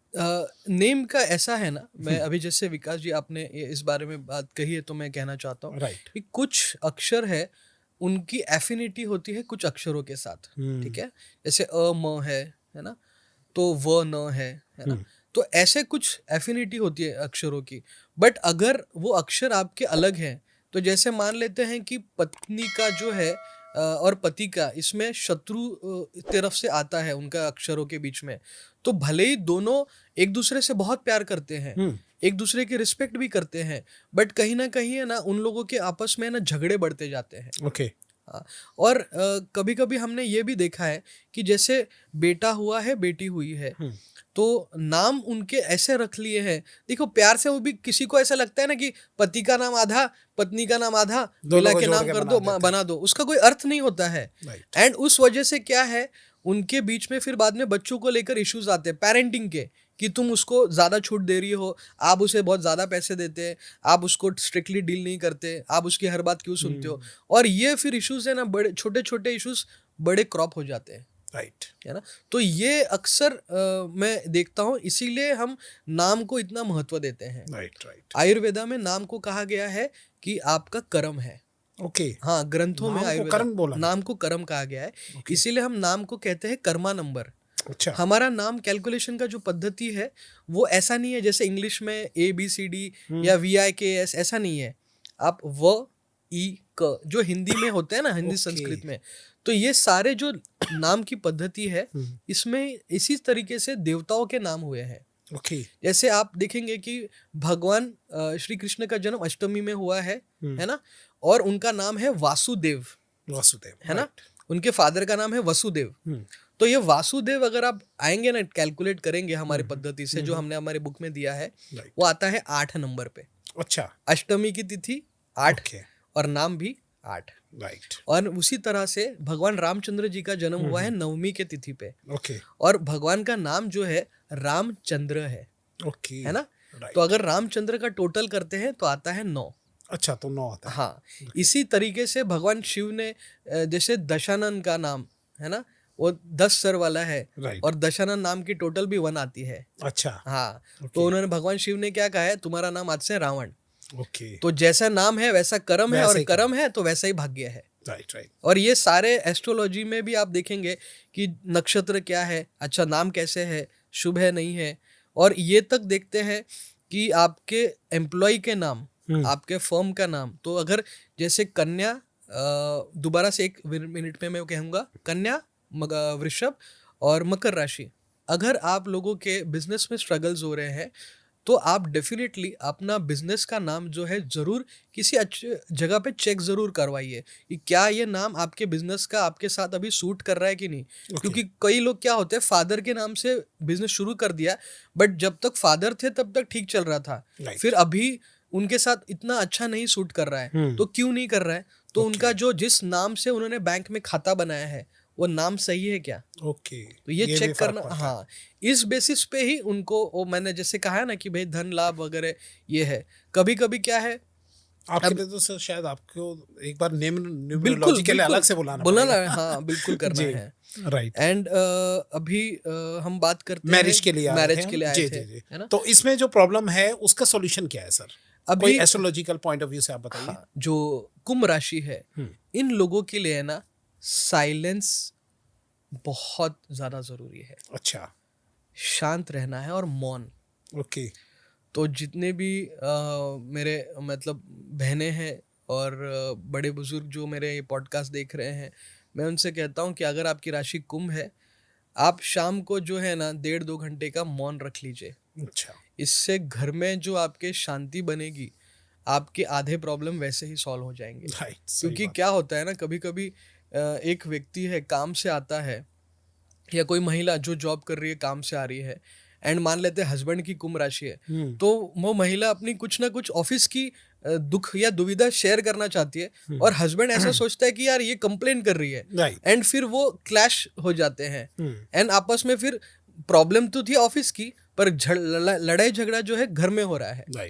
नेम का ऐसा है ना, मैं अभी जैसे विकास जी आपने इस बारे में बात कही है, तो मैं कहना चाहता हूँ राइट। कि कुछ अक्षर है उनकी एफिनिटी होती है कुछ अक्षरों के साथ, ठीक है, जैसे म है ना, तो व न है ना, तो ऐसे कुछ एफिनिटी होती है अक्षरों की। बट अगर वो अक्षर आपके अलग हैं, तो जैसे मान लेते हैं कि पत्नी का जो है और पति का, इसमें शत्रु तरफ से आता है उनका अक्षरों के बीच में, तो भले ही दोनों एक दूसरे से बहुत प्यार करते हैं, एक दूसरे की रिस्पेक्ट भी करते हैं, बट कहीं ना कहीं है ना उन लोगों के आपस में ना झगड़े बढ़ते जाते हैं। ओके। हाँ, और कभी कभी हमने ये भी देखा है कि जैसे बेटा हुआ है, बेटी हुई है, तो नाम उनके ऐसे रख लिए हैं, देखो प्यार से, वो भी किसी को ऐसा लगता है ना कि पति का नाम आधा, पत्नी का नाम आधा, मिला के नाम कर दो, बना दो, उसका कोई अर्थ नहीं होता है। एंड उस वजह से क्या है, उनके बीच में फिर बाद में बच्चों को लेकर इश्यूज आते हैं पेरेंटिंग के, कि तुम उसको ज्यादा छूट दे रही हो, आप उसे बहुत ज्यादा पैसे देते हैं, आप उसको स्ट्रिक्टली डील नहीं करते, आप उसकी हर बात क्यों सुनते हो, और ये फिर इश्यूज है ना, बड़े छोटे छोटे इश्यूज बड़े क्रॉप हो जाते हैं। राइट, है ना, तो ये अक्सर मैं देखता हूँ, इसीलिए हम नाम को इतना महत्व देते हैं। Right, right. आयुर्वेदा में नाम को कहा गया है कि आपका कर्म है। ओके। हाँ, ग्रंथों में आयुर्वेदा नाम को कर्म कहा गया है, इसीलिए हम नाम को कहते हैं कर्मा नंबर। अच्छा। हमारा नाम कैलकुलेशन का जो पद्धति है वो ऐसा नहीं है जैसे इंग्लिश में ABCD या VIKS, ऐसा नहीं है। आप व ई क जो हिंदी में होते हैं ना, हिंदी संस्कृत में, तो ये सारे जो नाम की पद्धति है, इसमें इसी तरीके से देवताओं के नाम हुए हैं। ओके। जैसे आप देखेंगे कि भगवान श्री कृष्ण का जन्म अष्टमी में हुआ है ना, और उनका नाम है वासुदेव, है ना, उनके फादर का नाम है वसुदेव। तो ये वासुदेव अगर आप आएंगे ना, कैलकुलेट करेंगे हमारी पद्धति से, जो हमने हमारे बुक में दिया है, वो आता है 8 नंबर पे। अच्छा। अष्टमी की तिथि 8 और नाम भी 8। राइट। और उसी तरह से भगवान रामचंद्र जी का जन्म हुआ है 9वीं के तिथि पे। ओके। और भगवान का नाम जो है रामचंद्र है। ओके। है ना, तो अगर रामचंद्र का टोटल करते हैं तो आता है 9। अच्छा, तो 9 आता है। हाँ, इसी तरीके से भगवान शिव ने जैसे दशानन का नाम है ना, वो 10 सर वाला है, और दशानन नाम की टोटल भी 1 आती है। अच्छा। हाँ, तो उन्होंने, भगवान शिव ने क्या कहा है, तुम्हारा नाम आज से रावण। ओके। तो जैसा नाम है वैसा कर्म है, और कर्म है तो वैसा ही भाग्य है। Right, right. और ये सारे एस्ट्रोलॉजी में भी आप देखेंगे कि नक्षत्र क्या है, अच्छा नाम कैसे है, शुभ है नहीं है, और ये तक देखते हैं कि आपके एम्प्लॉय के नाम, आपके फर्म का नाम। तो अगर जैसे कन्या, दोबारा से 1 मिनट में मैं कहूँगा, कन्या, वृषभ और मकर राशि, अगर आप लोगों के बिजनेस में स्ट्रगल्स हो रहे हैं, तो आप डेफिनेटली अपना बिजनेस का नाम जो है जरूर किसी अच्छे जगह पे चेक जरूर करवाइए कि क्या ये नाम आपके बिजनेस का आपके साथ अभी सूट कर रहा है कि नहीं। क्योंकि कई लोग क्या होते हैं, फादर के नाम से बिजनेस शुरू कर दिया, बट जब तक फादर थे तब तक ठीक चल रहा था, फिर अभी उनके साथ इतना अच्छा नहीं सूट कर रहा है, तो क्यों नहीं कर रहा है, तो उनका जो जिस नाम से उन्होंने बैंक में खाता बनाया है वो नाम सही है क्या। ओके। तो ये चेक करना, हाँ, इस बेसिस पे ही उनको, वो मैंने जैसे कहा है ना कि भाई धन लाभ वगैरह ये है। कभी कभी क्या है, आपके लिए तो सर शायद आपको एक बार न्यूमरोलॉजी के लिए अलग से बुलाना है। हाँ, बिल्कुल करना है। राइट। एंड अभी हम बात करते हैं मैरिज के लिए आए थे, है ना। तो इसमें जो प्रॉब्लम है उसका सॉल्यूशन क्या है सर, अभी एस्ट्रोलॉजिकल पॉइंट ऑफ व्यू से आप बताइए। हाँ, जो कुंभ राशि है, इन लोगों के लिए है ना, साइलेंस बहुत ज्यादा जरूरी है। अच्छा। शांत रहना है और मौन। ओके। तो जितने भी मेरे मतलब बहनें हैं और बड़े बुजुर्ग जो मेरे ये पॉडकास्ट देख रहे हैं, मैं उनसे कहता हूँ कि अगर आपकी राशि कुंभ है, आप शाम को जो है ना 1.5-2 घंटे का मौन रख लीजिए। अच्छा। इससे घर में जो आपके शांति बनेगी, आपके आधे प्रॉब्लम वैसे ही सॉल्व हो जाएंगे। क्योंकि क्या होता है ना, कभी कभी एक व्यक्ति है, काम से आता है, या कोई महिला जो जॉब कर रही है काम से आ रही है, एंड मान लेते हैं हस्बैंड की कुंभ राशि है, तो वो महिला अपनी कुछ ना कुछ ऑफिस की दुख या दुविधा शेयर करना चाहती है, और हस्बैंड ऐसा सोचता है कि यार ये कंप्लेन कर रही है, एंड फिर वो क्लैश हो जाते हैं, एंड आपस में फिर प्रॉब्लम तो थी ऑफिस की, पर लड़ाई झगड़ा जो है घर में हो रहा है।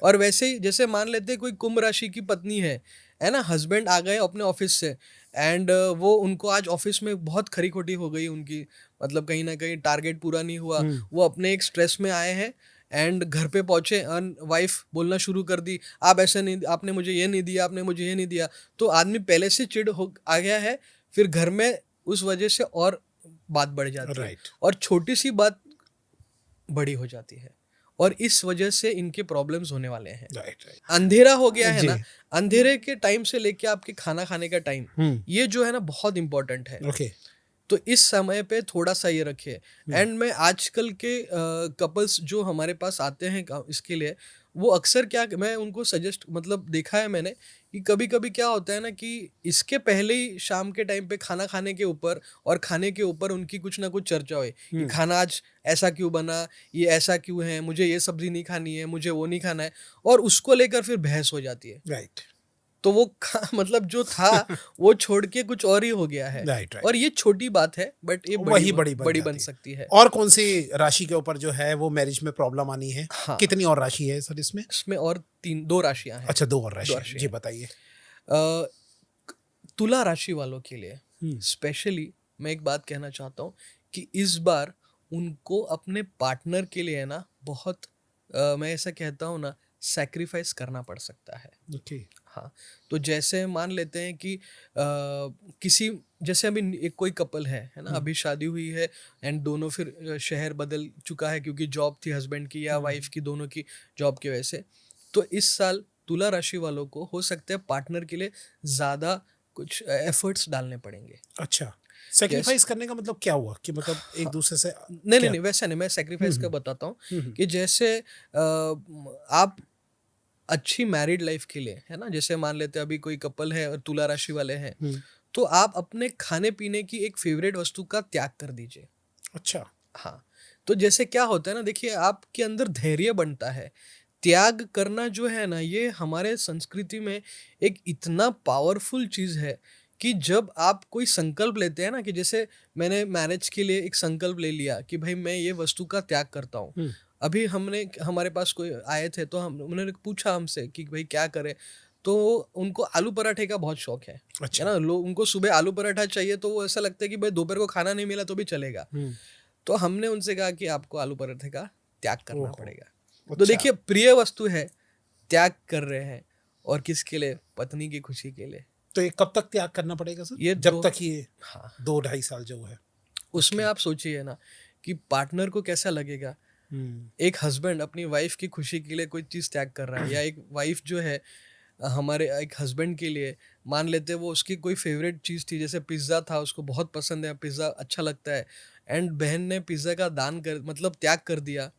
और वैसे ही जैसे मान लेते कोई कुंभ राशि की पत्नी है ना, हस्बैंड आ गए अपने ऑफिस से, एंड वो उनको आज ऑफिस में बहुत खरी खोटी हो गई उनकी, मतलब कहीं ना कहीं टारगेट पूरा नहीं हुआ, वो अपने एक स्ट्रेस में आए हैं, एंड घर पे पहुंचे एंड वाइफ बोलना शुरू कर दी, आप ऐसे नहीं, आपने मुझे ये नहीं दिया, आपने मुझे ये नहीं दिया, तो आदमी पहले से चिढ़ हो आ गया है, फिर घर में उस वजह से और बात बढ़ जाती है राइट और छोटी सी बात बड़ी हो जाती है और इस वजह से इनके प्रॉब्लम्स होने वाले हैं। राइट राइट अंधेरा हो गया है जी। ना, अंधेरे के टाइम से लेके आपके खाना खाने का टाइम, हम्म ये जो है ना बहुत इंपॉर्टेंट है। ओके तो इस समय पे थोड़ा सा ये रखिए। एंड मैं आजकल के कपल्स जो हमारे पास आते हैं इसके लिए, वो अक्सर क्या, मैं उनको सजेस्ट मतलब देखा है मैंने कि कभी कभी क्या होता है ना कि इसके पहले ही शाम के टाइम पे खाना खाने के ऊपर और खाने के ऊपर उनकी कुछ ना कुछ चर्चा हुई कि खाना आज ऐसा क्यों बना, ये ऐसा क्यों है, मुझे ये सब्जी नहीं खानी है, मुझे वो नहीं खाना है, और उसको लेकर फिर बहस हो जाती है। राइट तो वो मतलब जो था वो छोड़ के कुछ और ही हो गया है। राइट राइट और ये छोटी बात है बट ये वही बड़ी बड़ी जाती बन है। सकती है। और कौन सी राशि के ऊपर जो है वो मैरिज में प्रॉब्लम आनी है? हाँ, कितनी और राशि है सर इसमें? इसमें और दो राशियां हैं। अच्छा, 2 और राशि दो है। राशि जी है। बताइए। अ, तुला राशि वालों के लिए हम्म स्पेशली मैं एक बात कहना चाहता हूँ कि इस बार उनको अपने पार्टनर के लिए ना बहुत मैं ऐसा कहता हूँ ना, सैक्रिफाइस करना पड़ सकता है। ओके हाँ, तो जैसे मान लेते हैं कि किसी, जैसे अभी एक कोई कपल है ना, अभी शादी हुई है एंड दोनों फिर शहर बदल चुका है क्योंकि जॉब थी हस्बैंड की या वाइफ की, दोनों की जॉब की वजह से। तो इस साल तुला राशि वालों को हो सकता है पार्टनर के लिए ज़्यादा कुछ एफर्ट्स डालने पड़ेंगे। अच्छा, सेक्रीफाइस करने का मतलब क्या हुआ कि मतलब एक हाँ, दूसरे से नहीं नहीं क्या? नहीं, वैसा नहीं, मैं सेक्रीफाइस का बताता हूँ हम्म कि जैसे आप अच्छी मैरिड लाइफ के लिए है ना, जैसे मान लेते हैं अभी कोई कपल है और तुला राशि वाले हैं, हम्म तो आप अपने खाने पीने की एक फेवरेट वस्तु का त्याग कर दीजिए। अच्छा हाँ, तो जैसे क्या होता है ना, देखिए आपके अंदर धैर्य बनता है। त्याग करना जो है ना, ये हमारे संस्कृति में एक इतना पावरफुल चीज है कि जब आप कोई संकल्प लेते हैं ना, कि जैसे मैंने मैरिज के लिए एक संकल्प ले लिया कि भाई मैं ये वस्तु का त्याग करता हूँ। हम्म अभी हमारे पास कोई आए थे तो हम उन्होंने पूछा हमसे कि भाई क्या करें, तो उनको आलू पराठे का बहुत शौक है अच्छा ना, लोग उनको सुबह आलू पराठा चाहिए, तो वो ऐसा लगता है कि भाई दोपहर को खाना नहीं मिला तो भी चलेगा। हम्म तो हमने उनसे कहा कि आपको आलू पराठे का त्याग करना ओहो पड़ेगा। तो अच्छा, देखिए प्रिय वस्तु है, त्याग कर रहे हैं, और किसके लिए? पत्नी की खुशी के लिए। तो ये कब तक त्याग करना पड़ेगा सर? ये जब तक ये हाँ, 2 ढाई साल जो है उसमें उसके आप सोचिए ना कि पार्टनर को कैसा लगेगा। हम्म एक हस्बैंड अपनी वाइफ की खुशी के लिए कोई चीज़ त्याग कर रहा है, या एक वाइफ जो है हमारे एक हस्बैंड के लिए, मान लेते हैं वो उसकी कोई फेवरेट चीज़ थी, जैसे पिज़्ज़ा था, उसको बहुत पसंद है, पिज़्ज़ा अच्छा लगता है, एंड बहन ने पिज़्ज़ा का दान कर मतलब त्याग कर दिया,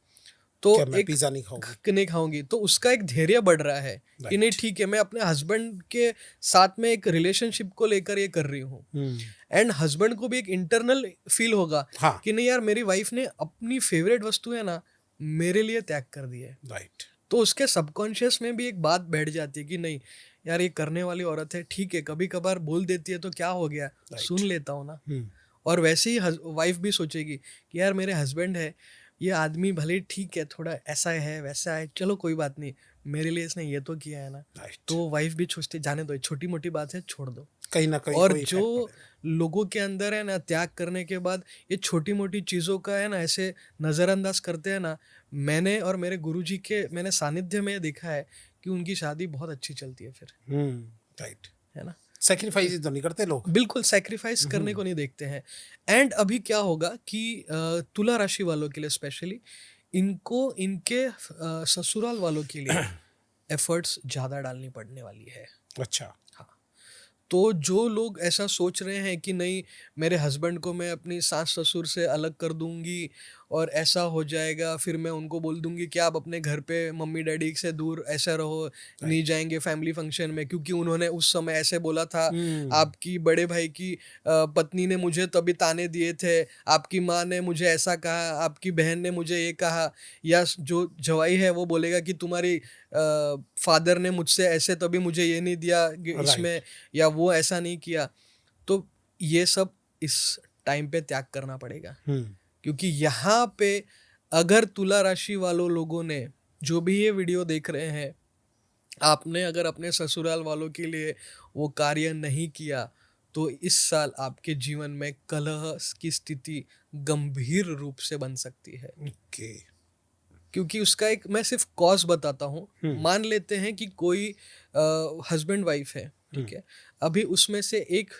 तो क्या मैं एक पिज्जा नहीं खाऊंगी? नहीं खाऊंगी, तो उसका एक धैर्य बढ़ रहा है कि नहीं राइट ठीक है, मैं अपने हस्बैंड के साथ में एक रिलेशनशिप को लेकर ये कर रही हूँ। हम्म एंड हस्बैंड को भी एक इंटरनल फील होगा हाँ कि नहीं यार, मेरी वाइफ ने अपनी फेवरेट वस्तु है ना मेरे लिए त्याग कर दी है। राइट तो उसके सबकॉन्शियस में भी एक बात बैठ जाती है कि नहीं यार, ये करने वाली औरत है, ठीक है, कभी कभार बोल देती है तो क्या हो गया, सुन राइट लेता हूँ ना। हम्म और वैसे ही वाइफ भी सोचेगी कि यार मेरे हस्बैंड है, ये आदमी भले ठीक है, थोड़ा ऐसा है वैसा है, चलो कोई बात नहीं, मेरे लिए इसने ये तो किया है ना। राइट तो वाइफ भी सोचती जाने दो, छोटी मोटी बात है, छोड़ दो। कहीं ना कहीं और कोई जो इफेक्ट पड़ेगा। लोगों के अंदर है ना, त्याग करने के बाद ये छोटी मोटी चीज़ों का है ना ऐसे नज़रअंदाज करते हैं ना, मैंने और मेरे गुरुजी के मैंने सानिध्य में देखा है कि उनकी शादी बहुत अच्छी चलती है फिर, राइट है ना। सेक्रीफाइस तो नहीं करते लोग। बिल्कुल सैक्रिफाइस करने को नहीं देखते हैं। एंड अभी क्या होगा कि तुला राशि वालों के लिए स्पेशली, इनको इनके ससुराल वालों के लिए एफर्ट्स ज़्यादा डालनी पड़ने वाली है। अच्छा हाँ, तो जो लोग ऐसा सोच रहे हैं कि नहीं, मेरे हस्बैंड को मैं अपनी सास ससुर से अलग कर दूंगी और ऐसा हो जाएगा, फिर मैं उनको बोल दूंगी कि आप अपने घर पे मम्मी डैडी से दूर ऐसा रहो, नहीं जाएंगे फैमिली फंक्शन में क्योंकि उन्होंने उस समय ऐसे बोला था, आपकी बड़े भाई की पत्नी ने मुझे तभी ताने दिए थे, आपकी माँ ने मुझे ऐसा कहा, आपकी बहन ने मुझे ये कहा, या जो जवाई है वो बोलेगा कि तुम्हारी फादर ने मुझसे ऐसे तभी मुझे ये नहीं दिया इसमें, राइट या वो ऐसा नहीं किया। तो ये सब इस टाइम पे त्याग करना पड़ेगा, क्योंकि यहाँ पे अगर तुला राशि वालों लोगों ने, जो भी ये वीडियो देख रहे हैं, आपने अगर अपने ससुराल वालों के लिए वो कार्य नहीं किया, तो इस साल आपके जीवन में कलह की स्थिति गंभीर रूप से बन सकती है। ओके क्योंकि उसका एक मैं सिर्फ कॉज बताता हूँ। मान लेते हैं कि कोई हस्बैंड वाइफ है, ठीक है। अभी उसमें से एक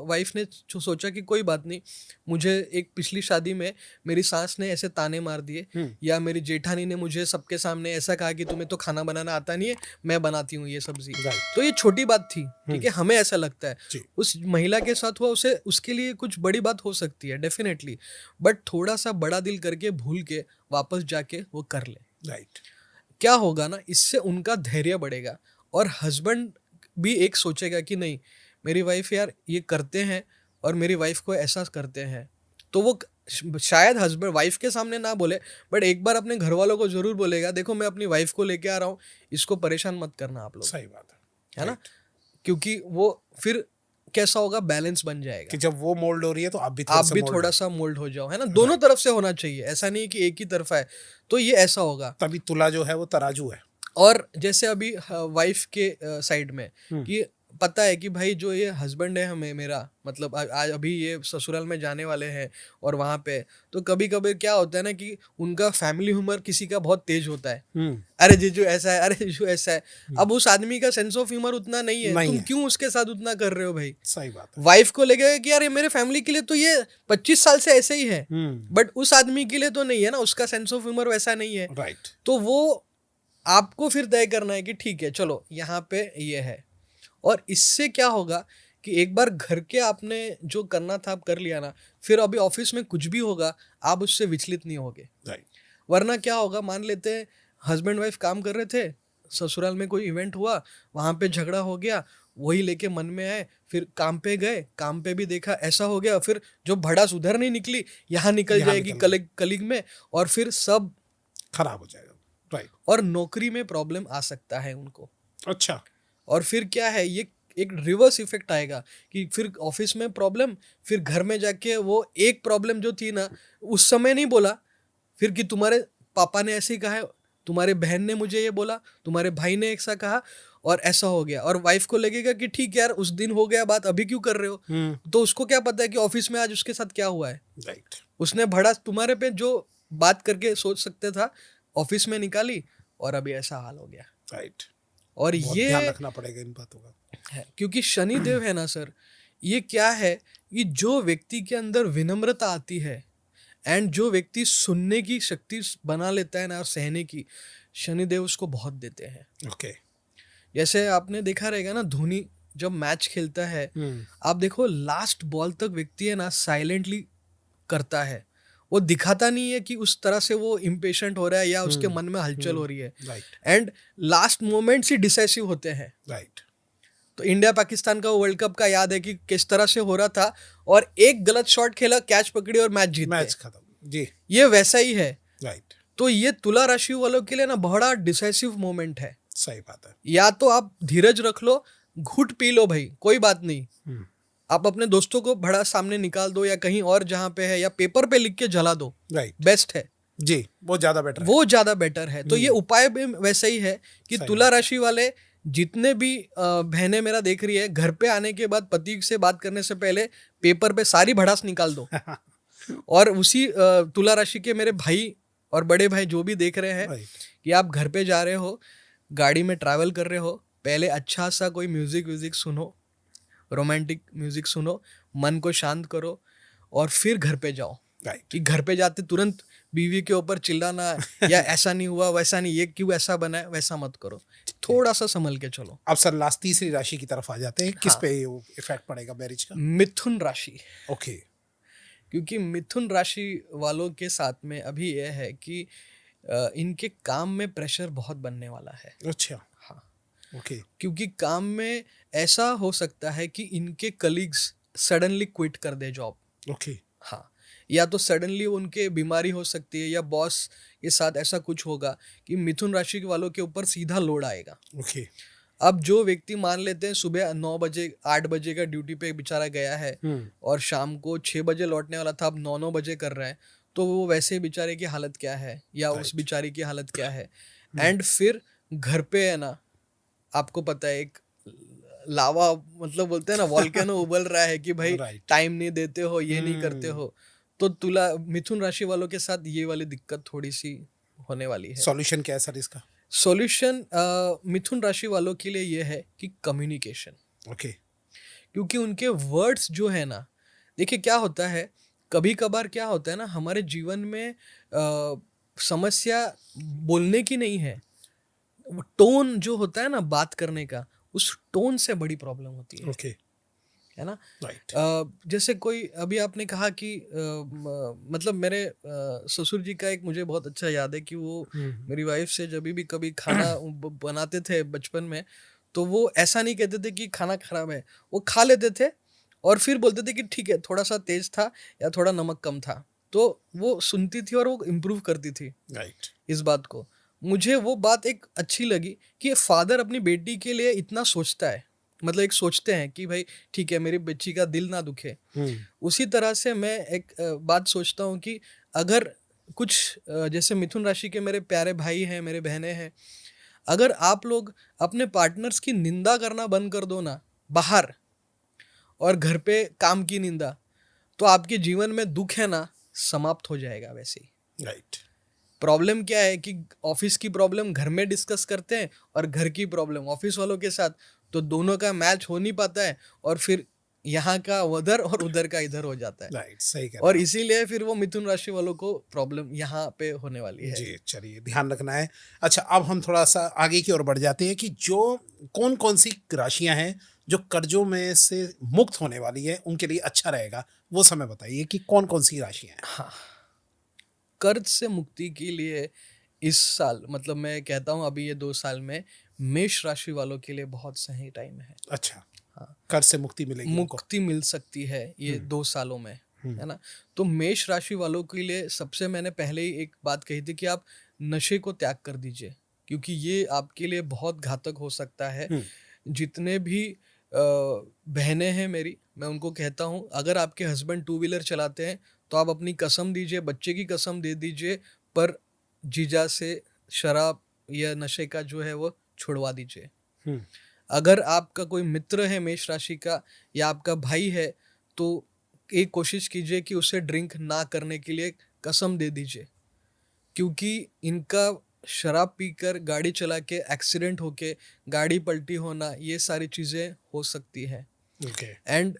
वाइफ ने सोचा कि कोई बात नहीं, मुझे एक पिछली शादी में मेरी सास ने ऐसे ताने मार दिए, या मेरी जेठानी ने मुझे सबके सामने ऐसा कहा कि तुम्हें तो खाना बनाना आता नहीं है, मैं बनाती हूँ ये सब्जी। तो ये छोटी बात थी, ठीक है, हमें ऐसा लगता है। उस महिला के साथ हुआ, उसे उसके लिए कुछ बड़ी बात हो सकती है डेफिनेटली, बट थोड़ा सा बड़ा दिल करके भूल के वापस जाके वो कर ले। राइट। क्या होगा ना, इससे उनका धैर्य बढ़ेगा, और हस्बैंड भी एक सोचेगा कि नहीं, मेरी वाइफ यार ये करते हैं और मेरी वाइफ को एहसास करते हैं, तो वो शायद हस्बैंड वाइफ के सामने ना बोले, बट एक बार अपने घर वालों को जरूर बोलेगा, देखो मैं अपनी वाइफ को लेके आ रहा हूँ, इसको परेशान मत करना आप लोग। सही बात है ना, क्योंकि वो फिर कैसा होगा, बैलेंस बन जाएगा कि जब वो मोल्ड हो रही है तो आप भी थोड़ा सा मोल्ड हो जाओ, है ना। दोनों तरफ से होना चाहिए, ऐसा नहीं कि एक ही तरफा है, तो ये ऐसा होगा। तभी तुला जो है वो तराजू है। और जैसे अभी वाइफ के साइड में कि पता है कि भाई जो ये हस्बैंड है हमें, मेरा मतलब आज अभी ये ससुराल में जाने वाले हैं, और वहाँ पे तो कभी कभी क्या होता है ना कि उनका फैमिली ह्यूमर किसी का बहुत तेज होता है। अरे जीजू ऐसा है, अरे जीजू ऐसा है। अब उस आदमी का सेंस ऑफ ह्यूमर उतना नहीं है, तुम क्यों उसके साथ उतना कर रहे हो भाई। सही बात है। वाइफ को लगेगा कि यार ये मेरे फैमिली के लिए तो ये 25 साल से ऐसे ही है, बट उस आदमी के लिए तो नहीं है ना, उसका सेंस ऑफ ह्यूमर वैसा नहीं है। राइट। तो वो आपको फिर तय करना है कि ठीक है चलो यहाँ पे ये है। और इससे क्या होगा कि एक बार घर के आपने जो करना था आप कर लिया ना, फिर अभी ऑफिस में कुछ भी होगा आप उससे विचलित नहीं होगे। राइट। वरना क्या होगा, मान लेते हैं हस्बैंड वाइफ काम कर रहे थे, ससुराल में कोई इवेंट हुआ, वहाँ पे झगड़ा हो गया, वही लेके मन में आए, फिर काम पे गए, काम पे भी देखा ऐसा हो गया, फिर जो भड़ास उधर नहीं निकली यहाँ निकल जाएगी कलीग में, और फिर सब खराब हो जाएगा। राइट। और नौकरी में प्रॉब्लम आ सकता है उनको। अच्छा। और फिर क्या है, ये एक रिवर्स इफेक्ट आएगा कि फिर ऑफिस में प्रॉब्लम, फिर घर में जाके वो एक प्रॉब्लम जो थी ना उस समय नहीं बोला, फिर कि तुम्हारे पापा ने ऐसे ही कहा है, तुम्हारे बहन ने मुझे ये बोला, तुम्हारे भाई ने ऐसा कहा, और ऐसा हो गया। और वाइफ को लगेगा कि ठीक यार उस दिन हो गया बात, अभी क्यों कर रहे हो। तो उसको क्या पता है कि ऑफिस में आज उसके साथ क्या हुआ है। राइट। उसने भड़ास तुम्हारे पे जो बात करके सोच सकते था ऑफिस में निकाली, और अभी ऐसा हाल हो गया। राइट। और ये ध्यान रखना पड़ेगा इन बातों का है, क्योंकि शनि देव है ना सर, ये क्या है कि जो व्यक्ति के अंदर विनम्रता आती है, एंड जो व्यक्ति सुनने की शक्ति बना लेता है ना और सहने की, शनिदेव उसको बहुत देते हैं। ओके। जैसे आपने देखा रहेगा ना, धोनी जब मैच खेलता है, आप देखो लास्ट बॉल तक व्यक्ति है ना साइलेंटली करता है, वो दिखाता नहीं है कि उस तरह से वो इम्पेशेंट हो रहा है या उसके मन में हलचल हो रही है। And last moments he decisive होते हैं। राइट। तो इंडिया पाकिस्तान का वर्ल्ड कप का याद है कि किस तरह से हो रहा था, और एक गलत शॉट खेला, कैच पकड़ी और मैच जीत मैच खत्म जी। ये वैसा ही है। राइट। तो ये तुला राशि वालों के लिए ना बड़ा डिसाइसिव मोमेंट है। सही बात है। या तो आप धीरज रख लो, घुट पी लो भाई, कोई बात नहीं, आप अपने दोस्तों को बड़ा सामने निकाल दो, या कहीं और जहाँ पे है, या पेपर पे लिख के जला दो। राइट। बेस्ट है जी, वो ज्यादा बेटर है। वो ज्यादा बेटर है। तो ये उपाय भी वैसा ही है कि तुला राशि वाले जितने भी बहनें मेरा देख रही है, घर पे आने के बाद पति से बात करने से पहले पेपर पे सारी भड़ास निकाल दो। और उसी तुला राशि के मेरे भाई और बड़े भाई जो भी देख रहे हैं कि आप घर पे जा रहे हो, गाड़ी में ट्रैवल कर रहे हो, पहले अच्छा सा कोई म्यूजिक सुनो, रोमांटिक म्यूजिक सुनो, मन को शांत करो, और फिर घर पे जाओ। कि घर पे जाते तुरंत बीवी के ऊपर चिल्लाना या ऐसा नहीं हुआ वैसा नहीं, ये क्यों ऐसा बना है, वैसा मत करो, थोड़ा सा संभल के चलो। अब सर लास्ट तीसरी राशि की तरफ आ जाते हैं। किस पे इफेक्ट पड़ेगा मैरिज का? मिथुन राशि। ओके। क्योंकि मिथुन राशि वालों के साथ में अभी यह है कि इनके काम में प्रेशर बहुत बनने वाला है। अच्छा। हाँ। ओके। क्योंकि काम में ऐसा हो सकता है कि इनके कलीग्स सडनली क्विट कर दे जॉब। ओके। हाँ, या तो सडनली उनके बीमारी हो सकती है, या बॉस के साथ ऐसा कुछ होगा कि मिथुन राशि वालों के ऊपर सीधा लोड आएगा। ओके। अब जो व्यक्ति मान लेते हैं सुबह 9 बजे 8 बजे का ड्यूटी पे बेचारा गया है, और शाम को 6 बजे लौटने वाला था, अब 9 बजे कर रहा है, तो वो वैसे बेचारे की हालत क्या है, या उस बेचारी की हालत क्या है। एंड फिर घर पे है ना, आपको पता है एक लावा, मतलब बोलते हैं ना वॉल्केनो उबल रहा है कि भाई टाइम नहीं देते हो, ये नहीं करते हो। तो मिथुन राशि वालों के साथ ये वाली दिक्कत थोड़ी सी होने वाली है। सॉल्यूशन क्या है सर इसका? सॉल्यूशन मिथुन राशि वालों के लिए ये है कि कम्युनिकेशन, ओके। क्योंकि उनके वर्ड्स जो है ना, देखिए क्या होता है, कभी कभार क्या होता है ना हमारे जीवन में समस्या बोलने की नहीं है, टोन जो होता है ना बात करने का, उस टोन से बड़ी प्रॉब्लम होती ओके। है ना। राइट। जैसे कोई अभी आपने कहा कि मतलब मेरे ससुर जी का एक मुझे बहुत अच्छा याद है कि वो मेरी वाइफ से जब भी कभी खाना बनाते थे बचपन में, तो वो ऐसा नहीं कहते थे कि खाना खराब है, वो खा लेते थे और फिर बोलते थे कि ठीक है थोड़ा सा तेज था या थोड़ा नमक कम था, तो वो सुनती थी और वो इम्प्रूव करती थी राइट। इस बात को। मुझे वो बात एक अच्छी लगी कि फादर अपनी बेटी के लिए इतना सोचता है, मतलब एक सोचते हैं कि भाई ठीक है मेरी बच्ची का दिल ना दुखे। उसी तरह से मैं एक बात सोचता हूँ कि अगर कुछ जैसे मिथुन राशि के मेरे प्यारे भाई हैं, मेरे बहनें हैं, अगर आप लोग अपने पार्टनर्स की निंदा करना बंद कर दो ना बाहर, और घर पे काम की निंदा, तो आपके जीवन में दुख है ना समाप्त हो जाएगा वैसे ही। राइट। प्रॉब्लम क्या है कि ऑफिस की प्रॉब्लम घर में डिस्कस करते हैं और घर की प्रॉब्लम ऑफिस वालों के साथ, तो दोनों का मैच हो नहीं पाता है और फिर यहाँ का उधर और उधर का इधर हो जाता है। राइट, सही कह और रहे इसीलिए फिर वो मिथुन राशि वालों को प्रॉब्लम यहाँ पे होने वाली हैं। है। जी, चलिए ध्यान रखना है। अच्छा, अब हम थोड़ा सा आगे की ओर बढ़ जाते हैं कि जो कौन कौन सी राशियां हैं जो कर्जों में से मुक्त होने वाली है, उनके लिए अच्छा रहेगा, वो समय बताइए कि कौन कौन सी राशियां हैं। हाँ, कर्ज से मुक्ति के लिए इस साल, मतलब मैं कहता हूँ अभी ये 2 साल में मेष राशि वालों के लिए बहुत सही टाइम है। अच्छा, हाँ, कर्ज से मुक्ति मिलेगी उनको। मुक्ति मिल सकती है ये 2 सालों में, है ना। तो मेष राशि वालों के लिए सबसे मैंने पहले ही एक बात कही थी कि आप नशे को त्याग कर दीजिए, क्योंकि ये आपके लिए बहुत घातक हो सकता है। जितने भी बहनें हैं मेरी, मैं उनको कहता हूँ अगर आपके हस्बैंड 2 व्हीलर चलाते हैं तो आप अपनी कसम दीजिए, बच्चे की कसम दे दीजिए, पर जीजा से शराब या नशे का जो है वो छुड़वा दीजिए। अगर आपका कोई मित्र है मेष राशि का या आपका भाई है, तो एक कोशिश कीजिए कि उसे ड्रिंक ना करने के लिए कसम दे दीजिए, क्योंकि इनका शराब पीकर गाड़ी चला के एक्सीडेंट होके गाड़ी पलटी होना, ये सारी चीज़ें हो सकती है। ओके। एंड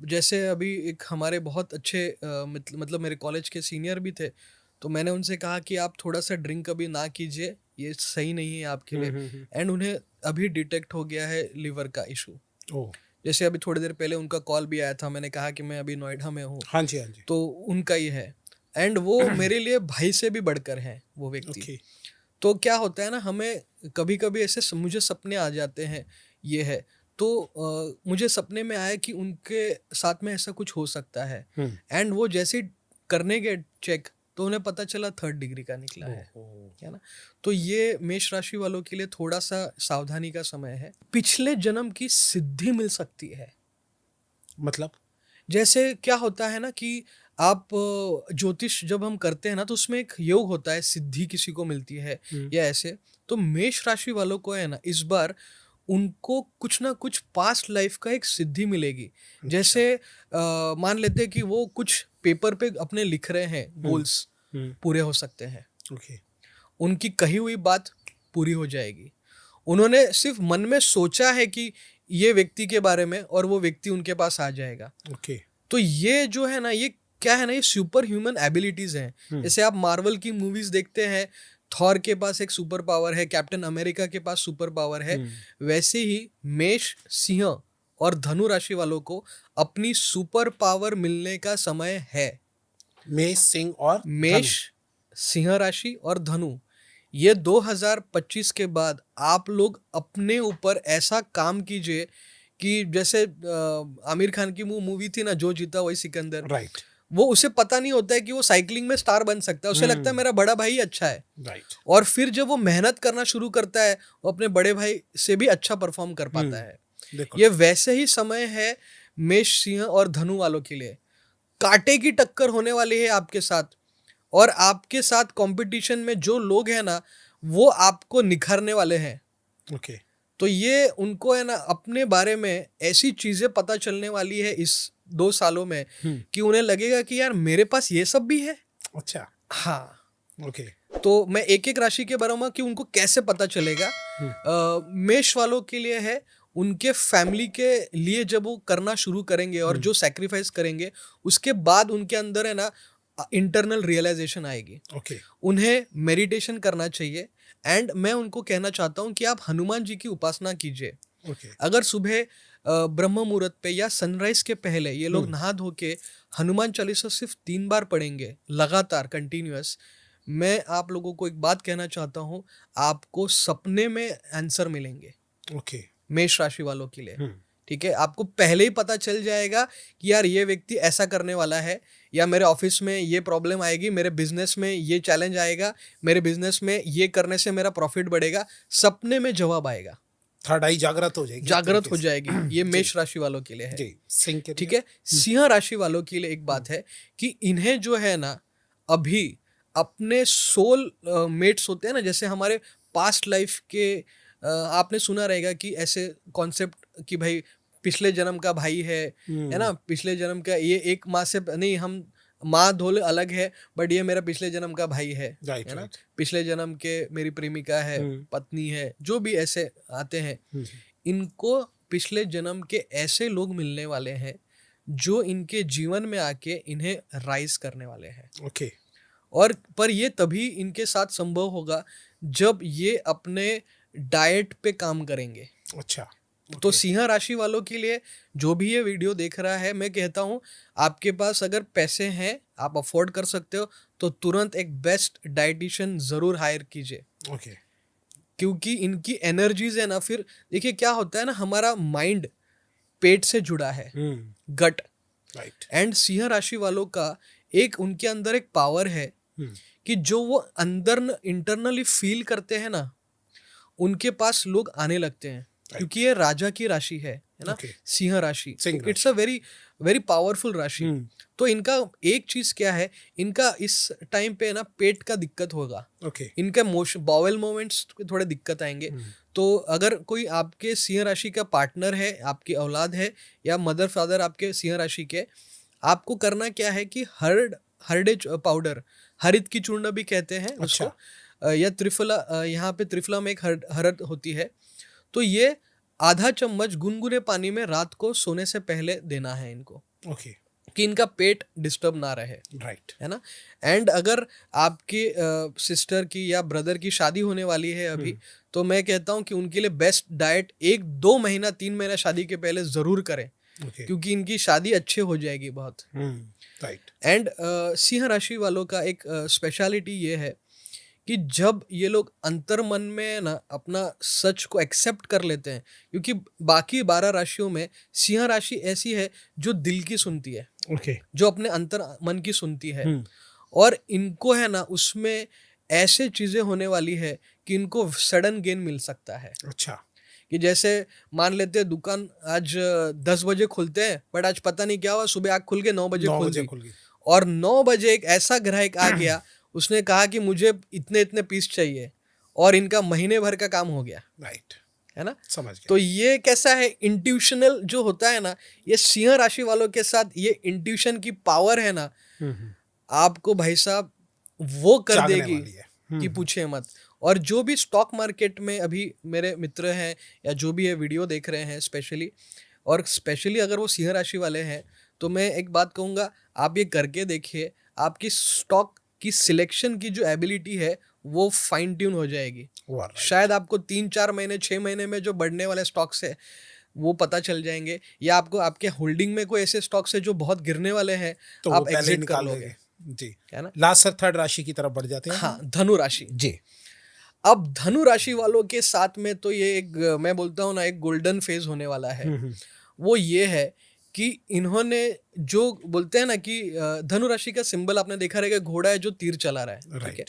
जैसे अभी एक हमारे बहुत अच्छे मतलब मेरे कॉलेज के सीनियर भी थे, तो मैंने उनसे कहा कि आप थोड़ा सा ड्रिंक अभी ना कीजिए, ये सही नहीं है आपके लिए। एंड उन्हें अभी डिटेक्ट हो गया है लिवर का इशू। ओह, जैसे अभी थोड़ी देर पहले उनका कॉल भी आया था, मैंने कहा कि मैं अभी नोएडा में हूँ, हाँ जी, हाँ जी। तो उनका ही है। एंड वो मेरे लिए भाई से भी बढ़कर हैं वो व्यक्ति। ओके। तो क्या होता है ना, हमें कभी कभी ऐसे मुझे सपने आ जाते हैं, ये है तो मुझे सपने में आया कि उनके साथ में ऐसा कुछ हो सकता है। एंड वो जैसे ही करने गए चेक, तो उन्हें पता चला 3rd डिग्री का निकला है ना। तो ये मेष राशि वालों के लिए थोड़ा सा सावधानी का समय है। पिछले जन्म की सिद्धि मिल सकती है। मतलब? जैसे क्या होता है ना कि आप ज्योतिष जब हम करते हैं ना, तो उसमें एक योग होता है, सिद्धि किसी को मिलती है या ऐसे। तो मेष राशि वालों को है ना, इस बार उनको कुछ ना कुछ पास्ट लाइफ का एक सिद्धि मिलेगी। जैसे मान लेते हैं कि वो कुछ पेपर पे अपने लिख रहे हैं, गोल्स पूरे हो सकते हैं। ओके। उनकी कही हुई बात पूरी हो जाएगी। उन्होंने सिर्फ मन में सोचा है कि ये व्यक्ति के बारे में, और वो व्यक्ति उनके पास आ जाएगा। ओके। तो ये जो है ना, ये क्या है ना, ये सुपर ह्यूमन एबिलिटीज हैं। जैसे आप मार्वल की मूवीज देखते हैं, थॉर के पास एक सुपर पावर है, कैप्टन अमेरिका के पास सुपर पावर है, वैसे ही मेष, सिंह और धनु राशि वालों को अपनी सुपर पावर मिलने का समय है। मेष, सिंह और मेष, सिंह राशि और धनु, ये 2025 के बाद आप लोग अपने ऊपर ऐसा काम कीजिए कि जैसे आमिर खान की मूवी थी ना, जो जीता वही सिकंदर। राइट। वो उसे पता नहीं होता है कि वो साइकिलिंग में स्टार बन सकता है, उसे लगता है मेरा बड़ा भाई अच्छा है। राइट। और फिर जब वो मेहनत करना शुरू करता है, वो अपने बड़े भाई से भी अच्छा परफॉर्म कर पाता है। ये वैसे ही समय है मेष, सिंह और धनु वालों के लिए। कांटे की टक्कर होने वाली है आपके साथ, और आपके साथ कंपटीशन में जो लोग हैं ना, वो आपको निखारने वाले हैं। ओके। तो ये उनको है ना, अपने बारे में ऐसी चीजें पता चलने वाली है इस 2 सालों में कि उन्हें लगेगा कि यार मेरे पास ये सब भी है। अच्छा। हाँ, ओके। तो मैं एक एक राशि के बारे में कि उनको कैसे पता चलेगा। मेष वालों के लिए है, उनके फैमिली के लिए जब वो करना शुरू करेंगे और जो सैक्रिफाइस करेंगे, उसके बाद उनके अंदर है ना इंटरनल रियलाइजेशन आएगी। ओके। उन्हें मेडिटेशन करना चाहिए। एंड मैं उनको कहना चाहता हूँ कि आप हनुमान जी की उपासना कीजिए। ओके। अगर सुबह ब्रह्म मुहूर्त पे या सनराइज के पहले ये लोग नहा धो के हनुमान चालीसा सिर्फ 3 बार पढ़ेंगे लगातार कंटिन्यूअस, मैं आप लोगों को एक बात कहना चाहता हूँ, आपको सपने में आंसर मिलेंगे। ओके। मेष राशि वालों के लिए, ठीक है, आपको पहले ही पता चल जाएगा कि यार ये व्यक्ति ऐसा करने वाला है, या मेरे ऑफिस में ये प्रॉब्लम आएगी, मेरे बिजनेस में ये चैलेंज आएगा, मेरे बिजनेस में ये करने से मेरा प्रॉफिट बढ़ेगा। सपने में जवाब आएगा, थर्ड आई जागृत हो जाएगी। जागृत हो जाएगी। ये मेष राशि वालों के लिए है। जी, सिंह के ठीक है। सिंह राशि वालों के लिए एक बात है कि इन्हें जो है ना अभी अपने सोल मेट्स होते हैं ना, जैसे हमारे पास्ट लाइफ के आपने सुना रहेगा कि ऐसे कॉन्सेप्ट कि भाई पिछले जन्म का भाई है ना, पिछले जन्म का ये एक माँ से नहीं, हम माँ धोले अलग है बट ये मेरा पिछले जन्म का भाई है ना, पिछले जन्म के मेरी प्रेमिका है, पत्नी है, जो भी ऐसे आते हैं, इनको पिछले जन्म के ऐसे लोग मिलने वाले हैं जो इनके जीवन में आके इन्हें राइज करने वाले हैं। ओके। और पर ये तभी इनके साथ संभव होगा जब ये अपने डाइट पे काम करेंगे। अच्छा। तो सिंह राशि वालों के लिए जो भी ये वीडियो देख रहा है, मैं कहता हूँ आपके पास अगर पैसे हैं, आप अफोर्ड कर सकते हो, तो तुरंत एक बेस्ट डाइटिशियन जरूर हायर कीजिए। ओके। क्योंकि इनकी एनर्जीज है ना, फिर देखिए क्या होता है ना, हमारा माइंड पेट से जुड़ा है, गट। राइट। एंड सिंह राशि वालों का एक उनके अंदर एक पावर है कि जो वो अंदर इंटरनली फील करते हैं ना, उनके पास लोग आने लगते हैं। क्योंकि ये राजा की राशि है ना, सिंह राशि। It's a very very powerful राशि। तो इनका एक चीज क्या है, इनका इस टाइम पे ना पेट का दिक्कत होगा। इनका बाउल मूवमेंट्स थोड़े दिक्कत आएंगे। तो अगर कोई आपके सिंह राशि का पार्टनर है, आपकी औलाद है, या मदर फादर आपके सिंह राशि के, आपको करना क्या है कि हरडे पाउडर, हरित की चूर्ण भी कहते हैं उसको, या त्रिफला, यहाँ पे त्रिफला में एक हरद होती है, तो ये आधा चम्मच गुनगुने पानी में रात को सोने से पहले देना है इनको। ओके। कि इनका पेट डिस्टर्ब ना रहे। राइट। है ना। एंड अगर आपके सिस्टर की या ब्रदर की शादी होने वाली है अभी, तो मैं कहता हूँ कि उनके लिए बेस्ट डाइट 1-2 महीना 3 महीना शादी के पहले जरूर करें। क्योंकि इनकी शादी अच्छे हो जाएगी बहुत। राइट। एंड सिंह राशि वालों का एक स्पेशलिटी ये है कि जब ये लोग अंतर मन में ना अपना सच को एक्सेप्ट कर लेते हैं, क्योंकि बाकी 12 राशियों में सिंह राशि ऐसी है जो दिल की सुनती है, जो अपने अंतर मन की सुनती है, और इनको है ना उसमें ऐसे चीजें होने वाली है कि इनको सडन गेन मिल सकता है। अच्छा। कि जैसे मान लेते हैं दुकान आज 10 बजे खुलते हैं, बट आज पता नहीं क्या हुआ, सुबह आँख खुल के 9 बजे खुल गई, और 9 बजे एक ऐसा ग्राहक आ गया, उसने कहा कि मुझे इतने इतने पीस चाहिए, और इनका महीने भर का काम हो गया। राइट। है ना। समझ गया। तो ये कैसा है, इंट्यूशनल जो होता है ना, ये सिंह राशि वालों के साथ ये इंट्यूशन की पावर है ना, आपको भाई साहब वो कर देगी कि पूछे मत। और जो भी स्टॉक मार्केट में अभी मेरे मित्र हैं या जो भी ये वीडियो देख रहे हैं स्पेशली अगर वो सिंह राशि वाले हैं, तो मैं एक बात कहूँगा, आप ये करके देखिए, आपकी स्टॉक की सिलेक्शन की जो एबिलिटी है वो फाइन ट्यून हो जाएगी। शायद आपको 3-4 महीने 6 महीने में जो बढ़ने वाले स्टॉक्स है वो पता चल जाएंगे, या आपको आपके होल्डिंग में कोई ऐसे स्टॉक्स है जो बहुत गिरने वाले हैं, तो आप एग्जिट कर लोगे। जी, है ना। लास्ट थर्ड राशि की तरफ बढ़ जाते हैं। हाँ, धनु राशि। जी, अब धनु राशि वालों के साथ में तो ये एक, मैं बोलता हूँ ना, एक गोल्डन फेज होने वाला है। वो ये है कि इन्होंने जो बोलते हैं ना कि धनु राशि का सिंबल आपने देखा रहेगा, घोड़ा है जो तीर चला रहा है। ठीक है।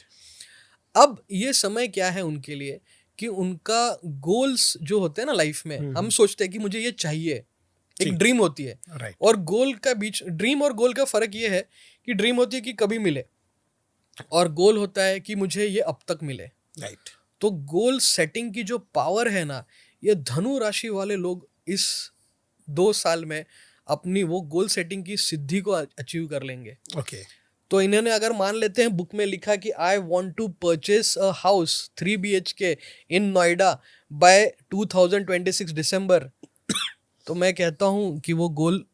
अब ये समय क्या है उनके लिए कि उनका गोल्स जो होते हैं ना लाइफ में, हम सोचते हैं कि मुझे ये चाहिए, एक ड्रीम होती है, और गोल का बीच, ड्रीम और गोल का फर्क ये है कि ड्रीम होती है कि कभी मिले, और गोल होता है कि मुझे ये अब तक मिले। राइट। तो गोल सेटिंग की जो पावर है ना, ये धनु राशि वाले लोग इस 2 साल में अपनी वो गोल सेटिंग की सिद्धि को अचीव कर लेंगे। ओके। तो इन्होंने अगर मान लेते हैं बुक में लिखा कि I want to purchase a house 3 BHK in Noida by 2026 December, तो मैं कहता हूँ कि वो गोल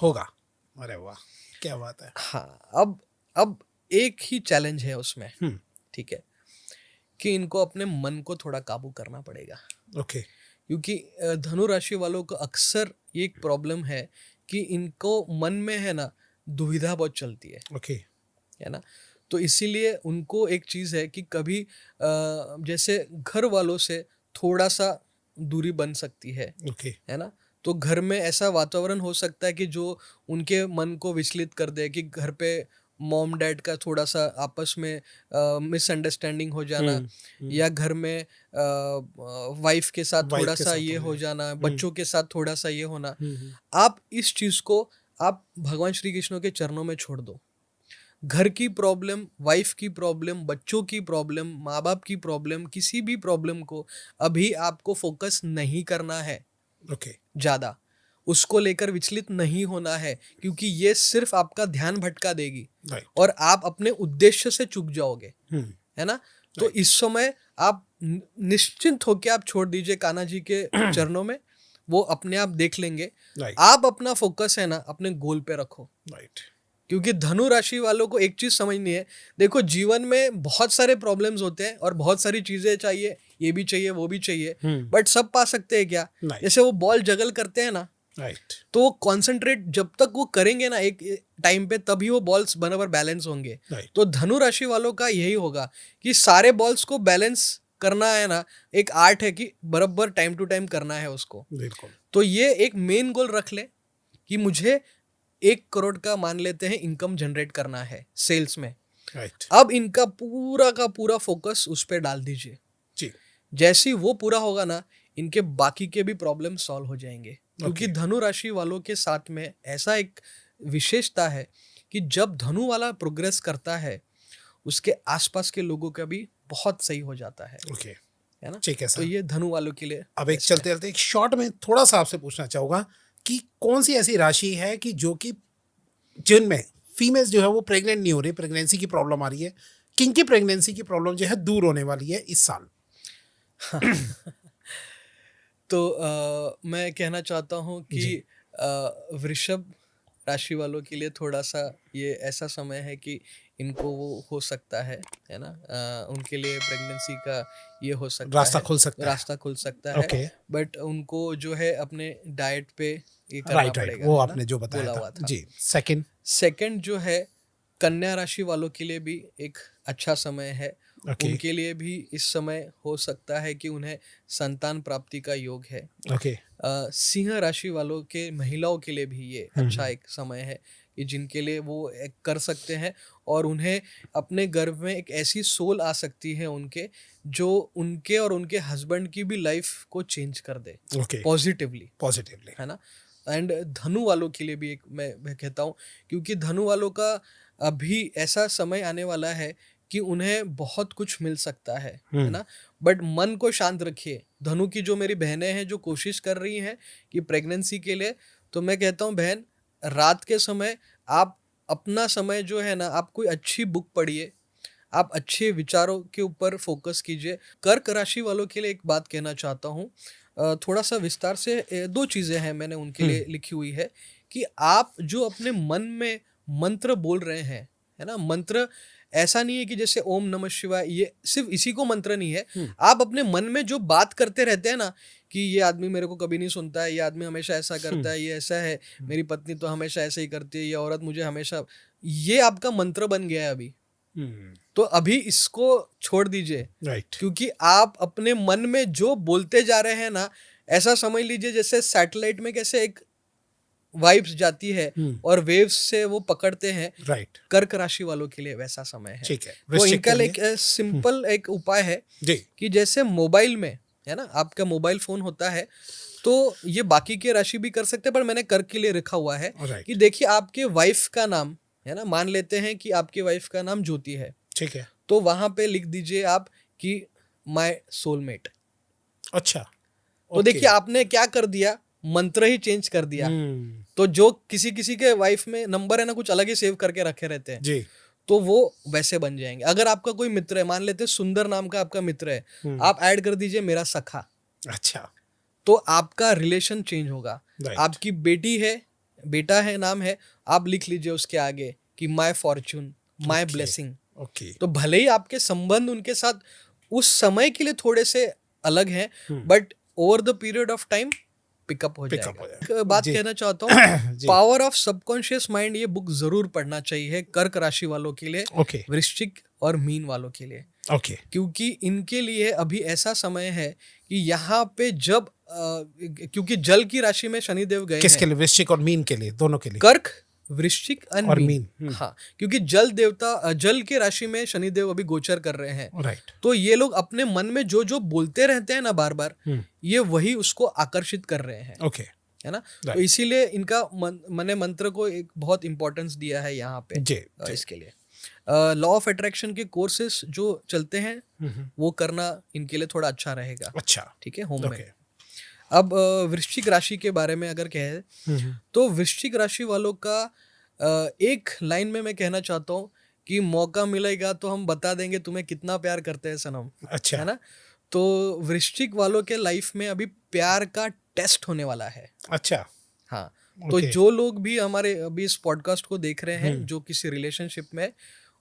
होगा। अरे वाह, क्या बात है। हाँ। अब एक ही चैलेंज है उसमें, ठीक है, कि इनको अपने मन को थोड़ा काबू करना पड़ेगा। ओके। क्योंकि धनु राशि वालों को अक्सर ये एक प्रॉब्लम है कि इनको मन में है ना दुविधा बहुत चलती ओके। है ना। तो इसीलिए उनको एक चीज़ है कि कभी जैसे घर वालों से थोड़ा सा दूरी बन सकती ओके। है ना। तो घर में ऐसा वातावरण हो सकता है कि जो उनके मन को विचलित कर दे, कि घर पे मॉम डैड का थोड़ा सा आपस में मिसअंडरस्टैंडिंग हो जाना, या घर में वाइफ के साथ वाइफ थोड़ा के सा साथ ये हो हो जाना, बच्चों के साथ थोड़ा सा ये होना। हम्म। आप इस चीज़ को आप भगवान श्री कृष्ण के चरणों में छोड़ दो। घर की प्रॉब्लम, वाइफ की प्रॉब्लम, बच्चों की प्रॉब्लम, माँ बाप की प्रॉब्लम, किसी भी प्रॉब्लम को अभी आपको फोकस नहीं करना है ओके। ज़्यादा, उसको लेकर विचलित नहीं होना है, क्योंकि ये सिर्फ आपका ध्यान भटका देगी राइट। और आप अपने उद्देश्य से चूक जाओगे, है ना। तो Right. इस समय आप निश्चिंत होकर आप छोड़ दीजिए कान्हा जी के चरणों में, वो अपने आप देख लेंगे। Right. आप अपना फोकस है ना अपने गोल पे रखो। राइट। क्योंकि धनु राशि वालों को एक चीज समझनी है, देखो जीवन में बहुत सारे प्रॉब्लम्स होते हैं और बहुत सारी चीजें चाहिए, ये भी चाहिए वो भी चाहिए, बट सब पा सकते हैं क्या? नहीं। जैसे वो बॉल जगल करते हैं ना, राइट। तो कॉन्सेंट्रेट जब तक वो करेंगे ना एक टाइम पे, तभी वो बॉल्स बराबर बैलेंस होंगे। Right. तो धनु राशि वालों का यही होगा कि सारे बॉल्स को बैलेंस करना है ना, एक आर्ट है कि बराबर टाइम टू टाइम करना है उसको। बिल्कुल। तो ये एक मेन गोल रख ले कि मुझे 1 करोड़ का मान लेते हैं इनकम जनरेट करना है सेल्स में। राइट। अब इनका पूरा का पूरा फोकस उस पर डाल दीजिए जी। जैसे ही वो पूरा होगा ना, इनके बाकी के भी प्रॉब्लम सॉल्व हो जाएंगे। क्योंकि धनु राशि वालों के साथ में ऐसा एक विशेषता है कि जब धनु वाला प्रोग्रेस करता है, उसके आसपास के लोगों का भी बहुत सही हो जाता है, ओके। है ना। ठीक है तो सर। ये धनु वालों के लिए अब एक चलते चलते एक शॉर्ट में थोड़ा सा आपसे पूछना चाहूंगा कि कौन सी ऐसी राशि है कि जो कि जिनमें फीमेल्स जो है वो प्रेग्नेंट नहीं हो रही, प्रेगनेंसी की प्रॉब्लम आ रही है, किनकी प्रेगनेंसी की प्रॉब्लम जो है दूर होने वाली है इस साल? तो मैं कहना चाहता हूँ कि वृषभ राशि वालों के लिए थोड़ा सा ये ऐसा समय है कि इनको वो हो सकता है ना, उनके लिए प्रेगनेंसी का ये हो सकता रास्ता है, खुल सकता है। रास्ता खुल सकता है। ओके। बट उनको जो है अपने डाइट पे ये करना राइट राइट, पड़ेगा, वो है ना, आपने जो बताया बोला था हुआ था। जी। सेकंड जो है कन्या राशि वालों के लिए भी एक अच्छा समय है। ओके। उनके लिए भी इस समय हो सकता है कि उन्हें संतान प्राप्ति का योग है। ओके। सिंह राशि वालों के महिलाओं के लिए भी ये अच्छा एक समय है कि जिनके लिए वो एक कर सकते हैं, और उन्हें अपने गर्भ में एक ऐसी सोल आ सकती है उनके, जो उनके और उनके हस्बैंड की भी लाइफ को चेंज कर दे ओके। पॉजिटिवली, है ना। एंड धनु वालों के लिए भी एक मैं कहता हूँ, क्योंकि धनु वालों का अभी ऐसा समय आने वाला है कि उन्हें बहुत कुछ मिल सकता है ना। बट मन को शांत रखिए। धनु की जो मेरी बहनें हैं जो कोशिश कर रही हैं कि प्रेगनेंसी के लिए, तो मैं कहता हूँ बहन, रात के समय आप अपना समय जो है ना, आप कोई अच्छी बुक पढ़िए, आप अच्छे विचारों के ऊपर फोकस कीजिए। कर्क राशि वालों के लिए एक बात कहना चाहता हूँ, थोड़ा सा विस्तार से 2 चीज़ें हैं मैंने उनके लिए लिखी हुई है कि आप जो अपने मन में मंत्र बोल रहे हैं, है ना, मंत्र ऐसा नहीं है कि जैसे ओम नमः शिवाय, ये सिर्फ इसी को मंत्र नहीं है। आप अपने मन में जो बात करते रहते हैं ना कि ये आदमी मेरे को कभी नहीं सुनता है, ये आदमी हमेशा ऐसा करता है, ये ऐसा है, मेरी पत्नी तो हमेशा ऐसे ही करती है, ये औरत मुझे हमेशा, ये आपका मंत्र बन गया है अभी। तो अभी इसको छोड़ दीजिए। राइट। क्योंकि आप अपने मन में जो बोलते जा रहे हैं ना, ऐसा समझ लीजिए जैसे सैटेलाइट में कैसे एक वाइब्स जाती है और वेव्स से वो पकड़ते हैं। राइट। कर्क राशि वालों के लिए वैसा समय है। ठीक है। तो इनका एक सिंपल एक उपाय है जी। कि जैसे मोबाइल में है ना, आपका मोबाइल फोन होता है, तो ये बाकी के राशि भी कर सकते हैं, पर मैंने कर्क के लिए रखा हुआ है कि देखिए आपके वाइफ का नाम है ना, मान लेते हैं कि आपकी वाइफ का नाम ज्योति है, ठीक है, तो वहां पे लिख दीजिए आप कि माय सोलमेट। अच्छा। तो देखिए आपने क्या कर दिया, मंत्र ही चेंज कर दिया। तो जो किसी किसी के वाइफ में नंबर है ना कुछ अलग ही सेव करके रखे रहते हैं, जी। तो वो वैसे बन जाएंगे। अगर आपका कोई मित्र है, मान लेते हैं सुंदर नाम का आपका मित्र है, आप ऐड कर दीजिए मेरा सखा, अच्छा। तो आपका रिलेशन चेंज होगा। Right. आपकी बेटी है, बेटा है, नाम है, आप लिख लीजिए उसके आगे कि my Fortune, my blessing. Okay. तो भले ही आपके संबंध उनके साथ उस समय के लिए थोड़े से अलग हैं, but over the period of time pickup हो जाएगा। एक बात जी। कहना चाहता हूँ, पावर ऑफ सबकॉन्शियस माइंड, ये बुक जरूर पढ़ना चाहिए कर्क राशि वालों के लिए, ओके। वृश्चिक और मीन वालों के लिए, ओके। क्योंकि इनके लिए अभी ऐसा समय है कि यहाँ पे जब क्योंकि जल की राशि में शनिदेव गए किसके हैं, लिए? वृश्चिक और मीन के लिए, दोनों के लिए? कर्क, वृश्चिक और मीन। मीन। हाँ, क्योंकि जल देवता, जल के राशि में शनिदेव अभी गोचर कर रहे हैं। राइट। तो ये लोग अपने मन में जो जो बोलते रहते हैं ना बार बार, ये वही उसको आकर्षित कर रहे हैं। ओके। है ना? तो इसीलिए इनका मैंने मंत्र को एक बहुत इंपॉर्टेंस दिया है यहाँ पे। जी। इसके लिए लॉ ऑफ अट्रैक्शन के कोर्सेस जो चलते हैं वो करना इनके लिए थोड़ा अच्छा रहेगा। अच्छा। ठीक है, होम में। अब वृश्चिक राशि के बारे में अगर कहें तो वृश्चिक राशि वालों का एक लाइन में मैं कहना चाहता हूँ कि मौका मिलेगा तो हम बता देंगे तुम्हें कितना प्यार करते हैं सनम। अच्छा। है ना? तो वृश्चिक वालों के लाइफ में अभी प्यार का टेस्ट होने वाला है। अच्छा। हाँ, तो जो लोग भी हमारे अभी इस पॉडकास्ट को देख रहे हैं जो किसी रिलेशनशिप में,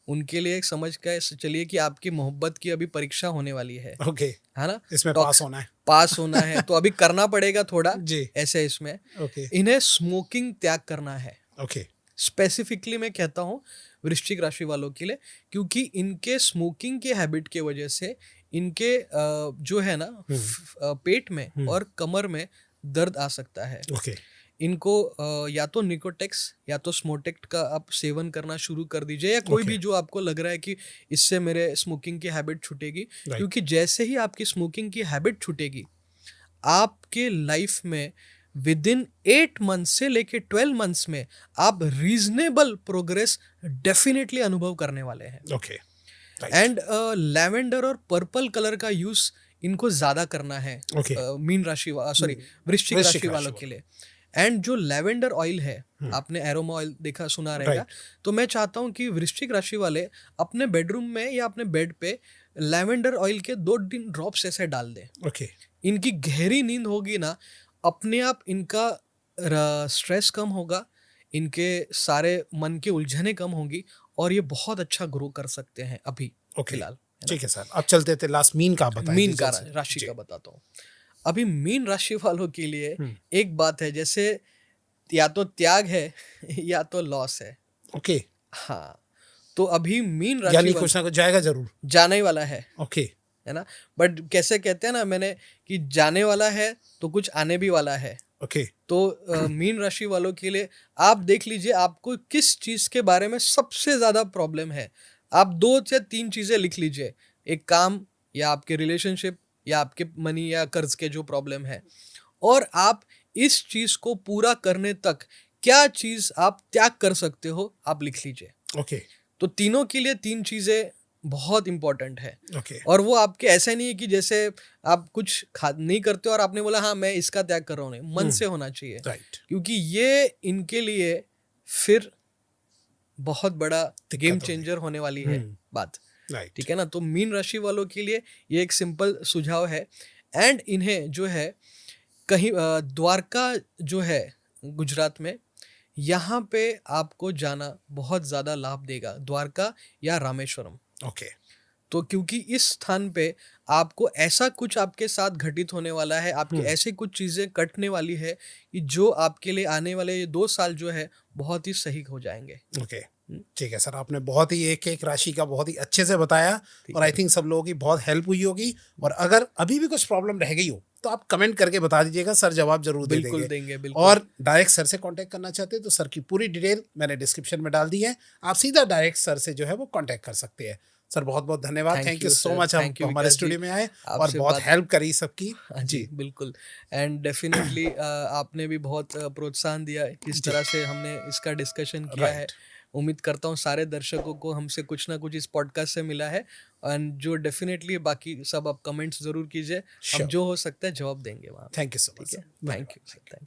उनके लिए एक समझ के चलिए कि आपकी मोहब्बत की अभी परीक्षा होने वाली है। ओके। है ना? इसमें पास होना है। पास होना है तो अभी करना पड़ेगा थोड़ा जी। ऐसे इसमें। ओके। इन्हें स्मोकिंग त्याग करना है। ओके। स्पेसिफिकली मैं कहता हूँ वृश्चिक राशि वालों के लिए, क्योंकि इनके स्मोकिंग के हैबिट के वजह से इनके जो है ना पेट में और कमर में दर्द आ सकता है। ओके। इनको या तो निकोटेक्स या तो स्मोटेक्ट का आप सेवन करना शुरू कर दीजिए, या कोई भी जो आपको लग रहा है कि इससे मेरे स्मोकिंग की हैबिट छूटेगी। क्योंकि जैसे ही आपकी स्मोकिंग की हैबिट छूटेगी, आपके लाइफ में विद इन 8 मंथ्स से लेके 12 मंथ्स में आप रीजनेबल प्रोग्रेस डेफिनेटली अनुभव करने वाले हैं। ओके। एंड लैवेंडर और पर्पल कलर का यूज इनको ज्यादा करना है मीन राशि वृश्चिक राशि वालों के लिए। एंड जो लैवेंडर ऑयल है, आपने एरोमा ऑयल देखा सुना रहेगा, तो मैं चाहता हूँ कि वृश्चिक राशि वाले अपने बेडरूम में या अपने बेड पे लैवेंडर ऑयल के 2-3 ड्रॉप्स ऐसे डाल दें। ओके। इनकी गहरी नींद होगी ना, अपने आप इनका स्ट्रेस कम होगा, इनके सारे मन की उलझने कम होंगी और ये बहुत अच्छा ग्रो कर सकते हैं अभी फिलहाल। ठीक है सर, अब चलते थे लास्ट मीन का बताइए। मीन का राशि का बताता हूँ। अभी मीन राशि वालों के लिए एक बात है, जैसे या तो त्याग है या तो लॉस है। ओके। हाँ, तो अभी मीन राशि यानी कुछ ना कुछ जाएगा जरूर, जाने ही वाला है। ओके। है ना? बट कैसे कहते हैं ना मैंने कि जाने वाला है तो कुछ आने भी वाला है। ओके। तो मीन राशि वालों के लिए आप देख लीजिए आपको किस चीज के बारे में सबसे ज्यादा प्रॉब्लम है। आप 2 या 3 चीजें लिख लीजिए, एक काम या आपके रिलेशनशिप या आपके मनी या कर्ज के जो प्रॉब्लम है, और आप इस चीज को पूरा करने तक क्या चीज आप त्याग कर सकते हो आप लिख लीजिए। ओके। तो तीनों के लिए 3 चीजें बहुत इंपॉर्टेंट है। ओके। और वो आपके ऐसा नहीं है कि जैसे आप कुछ नहीं करते और आपने बोला हाँ मैं इसका त्याग कर रहा हूँ, नहीं, मन से होना चाहिए। राइट। क्योंकि ये इनके लिए फिर बहुत बड़ा गेम चेंजर होने वाली है बात। राइट। ठीक है ना? तो मीन राशि वालों के लिए ये एक सिंपल सुझाव है। एंड इन्हें जो है कहीं द्वारका जो है गुजरात में, यहाँ पे आपको जाना बहुत ज़्यादा लाभ देगा, द्वारका या रामेश्वरम। ओके। तो क्योंकि इस स्थान पे आपको ऐसा कुछ आपके साथ घटित होने वाला है, आपकी ऐसी कुछ चीज़ें कटने वाली है कि जो आपके लिए आने वाले ये 2 साल जो है बहुत ही सही हो जाएंगे। ओके। ठीक है सर, आपने बहुत ही एक राशि का बहुत ही अच्छे से बताया और आई थिंक सब लोगों की बहुत हेल्प हुई होगी। और अगर अभी भी कुछ प्रॉब्लम रह गई हो तो आप कमेंट करके बता दीजिएगा, सर जवाब जरूर देंगे। बिल्कुल। और डायरेक्ट सर से कांटेक्ट करना चाहते हैं तो सर की पूरी डिटेल मैंने डिस्क्रिप्शन में डाल दी है, आप सीधा डायरेक्ट सर से जो है वो कांटेक्ट कर सकते हैं। सर बहुत बहुत धन्यवाद, थैंक यू सो मच, हम हमारे स्टूडियो में आए और बहुत हेल्प करी सबकी। जी बिल्कुल। एंड डेफिनेटली आपने भी बहुत प्रोत्साहन दिया किस तरह से हमने इसका डिस्कशन किया है। उम्मीद करता हूँ सारे दर्शकों को हमसे कुछ ना कुछ इस पॉडकास्ट से मिला है। एंड जो डेफिनेटली बाकी सब आप कमेंट्स जरूर कीजिए, हम जो हो सकता है जवाब देंगे वहाँ। Thank you so much. Thank you.